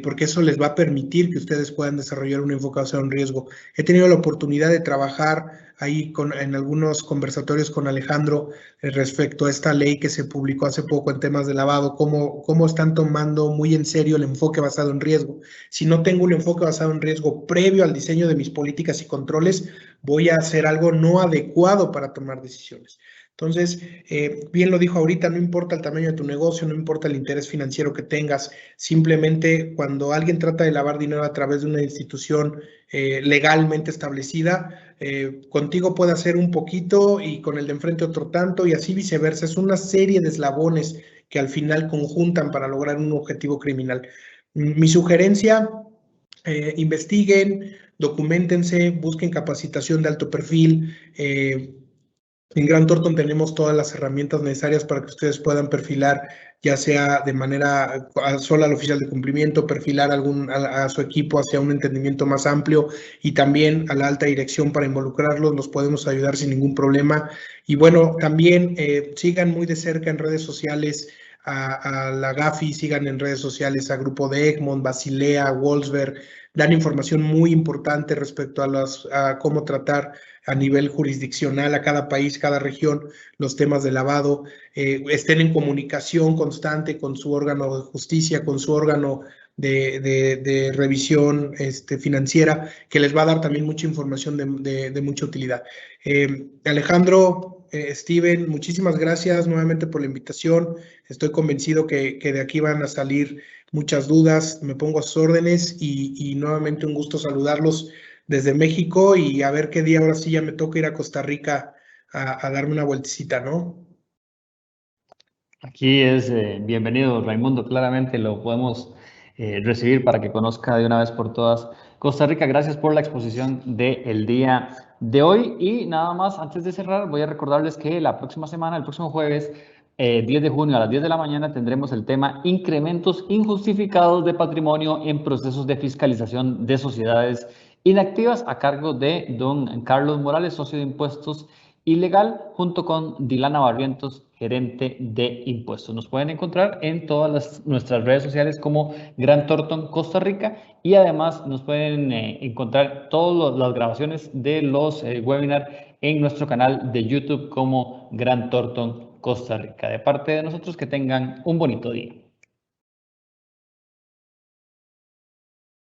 porque eso les va a permitir que ustedes puedan desarrollar un enfoque basado en riesgo. He tenido la oportunidad de trabajar ahí en algunos conversatorios con Alejandro respecto a esta ley que se publicó hace poco en temas de lavado, cómo están tomando muy en serio el enfoque basado en riesgo. Si no tengo un enfoque basado en riesgo previo al diseño de mis políticas y controles, voy a hacer algo no adecuado para tomar decisiones. Entonces, bien lo dijo ahorita, no importa el tamaño de tu negocio, no importa el interés financiero que tengas, simplemente cuando alguien trata de lavar dinero a través de una institución legalmente establecida, contigo puede hacer un poquito y con el de enfrente otro tanto y así viceversa. Es una serie de eslabones que al final conjuntan para lograr un objetivo criminal. Mi sugerencia, investiguen, documentense, busquen capacitación de alto perfil. En Grant Thornton tenemos todas las herramientas necesarias para que ustedes puedan perfilar, ya sea de manera sola al oficial de cumplimiento, perfilar a su equipo hacia un entendimiento más amplio y también a la alta dirección para involucrarlos. Los podemos ayudar sin ningún problema. Y bueno, también sigan muy de cerca en redes sociales a la Gafi, sigan en redes sociales a Grupo de Egmont, Basilea, Wolfsberg, dan información muy importante respecto a cómo tratar a nivel jurisdiccional a cada país, cada región, los temas de lavado. Estén en comunicación constante con su órgano de justicia, con su órgano de revisión financiera, que les va a dar también mucha información de mucha utilidad. Alejandro, Steven, muchísimas gracias nuevamente por la invitación. Estoy convencido que de aquí van a salir muchas dudas. Me pongo a sus órdenes y nuevamente un gusto saludarlos desde México y a ver qué día ahora sí ya me toca ir a Costa Rica a darme una vueltecita, ¿no? Aquí es bienvenido, Raimundo. Claramente lo podemos recibir para que conozca de una vez por todas Costa Rica. Gracias por la exposición del día de hoy. Y nada más, antes de cerrar, voy a recordarles que la próxima semana, el próximo jueves, 10 de junio a las 10 de la mañana, tendremos el tema Incrementos injustificados de patrimonio en procesos de fiscalización de sociedades inactivas, a cargo de don Carlos Morales, socio de impuestos ilegal, junto con Dilana Barrientos, gerente de impuestos. Nos pueden encontrar en todas nuestras redes sociales como Grant Thornton Costa Rica, y además nos pueden encontrar todas las grabaciones de los webinars en nuestro canal de YouTube como Grant Thornton Costa Rica. De parte de nosotros, que tengan un bonito día.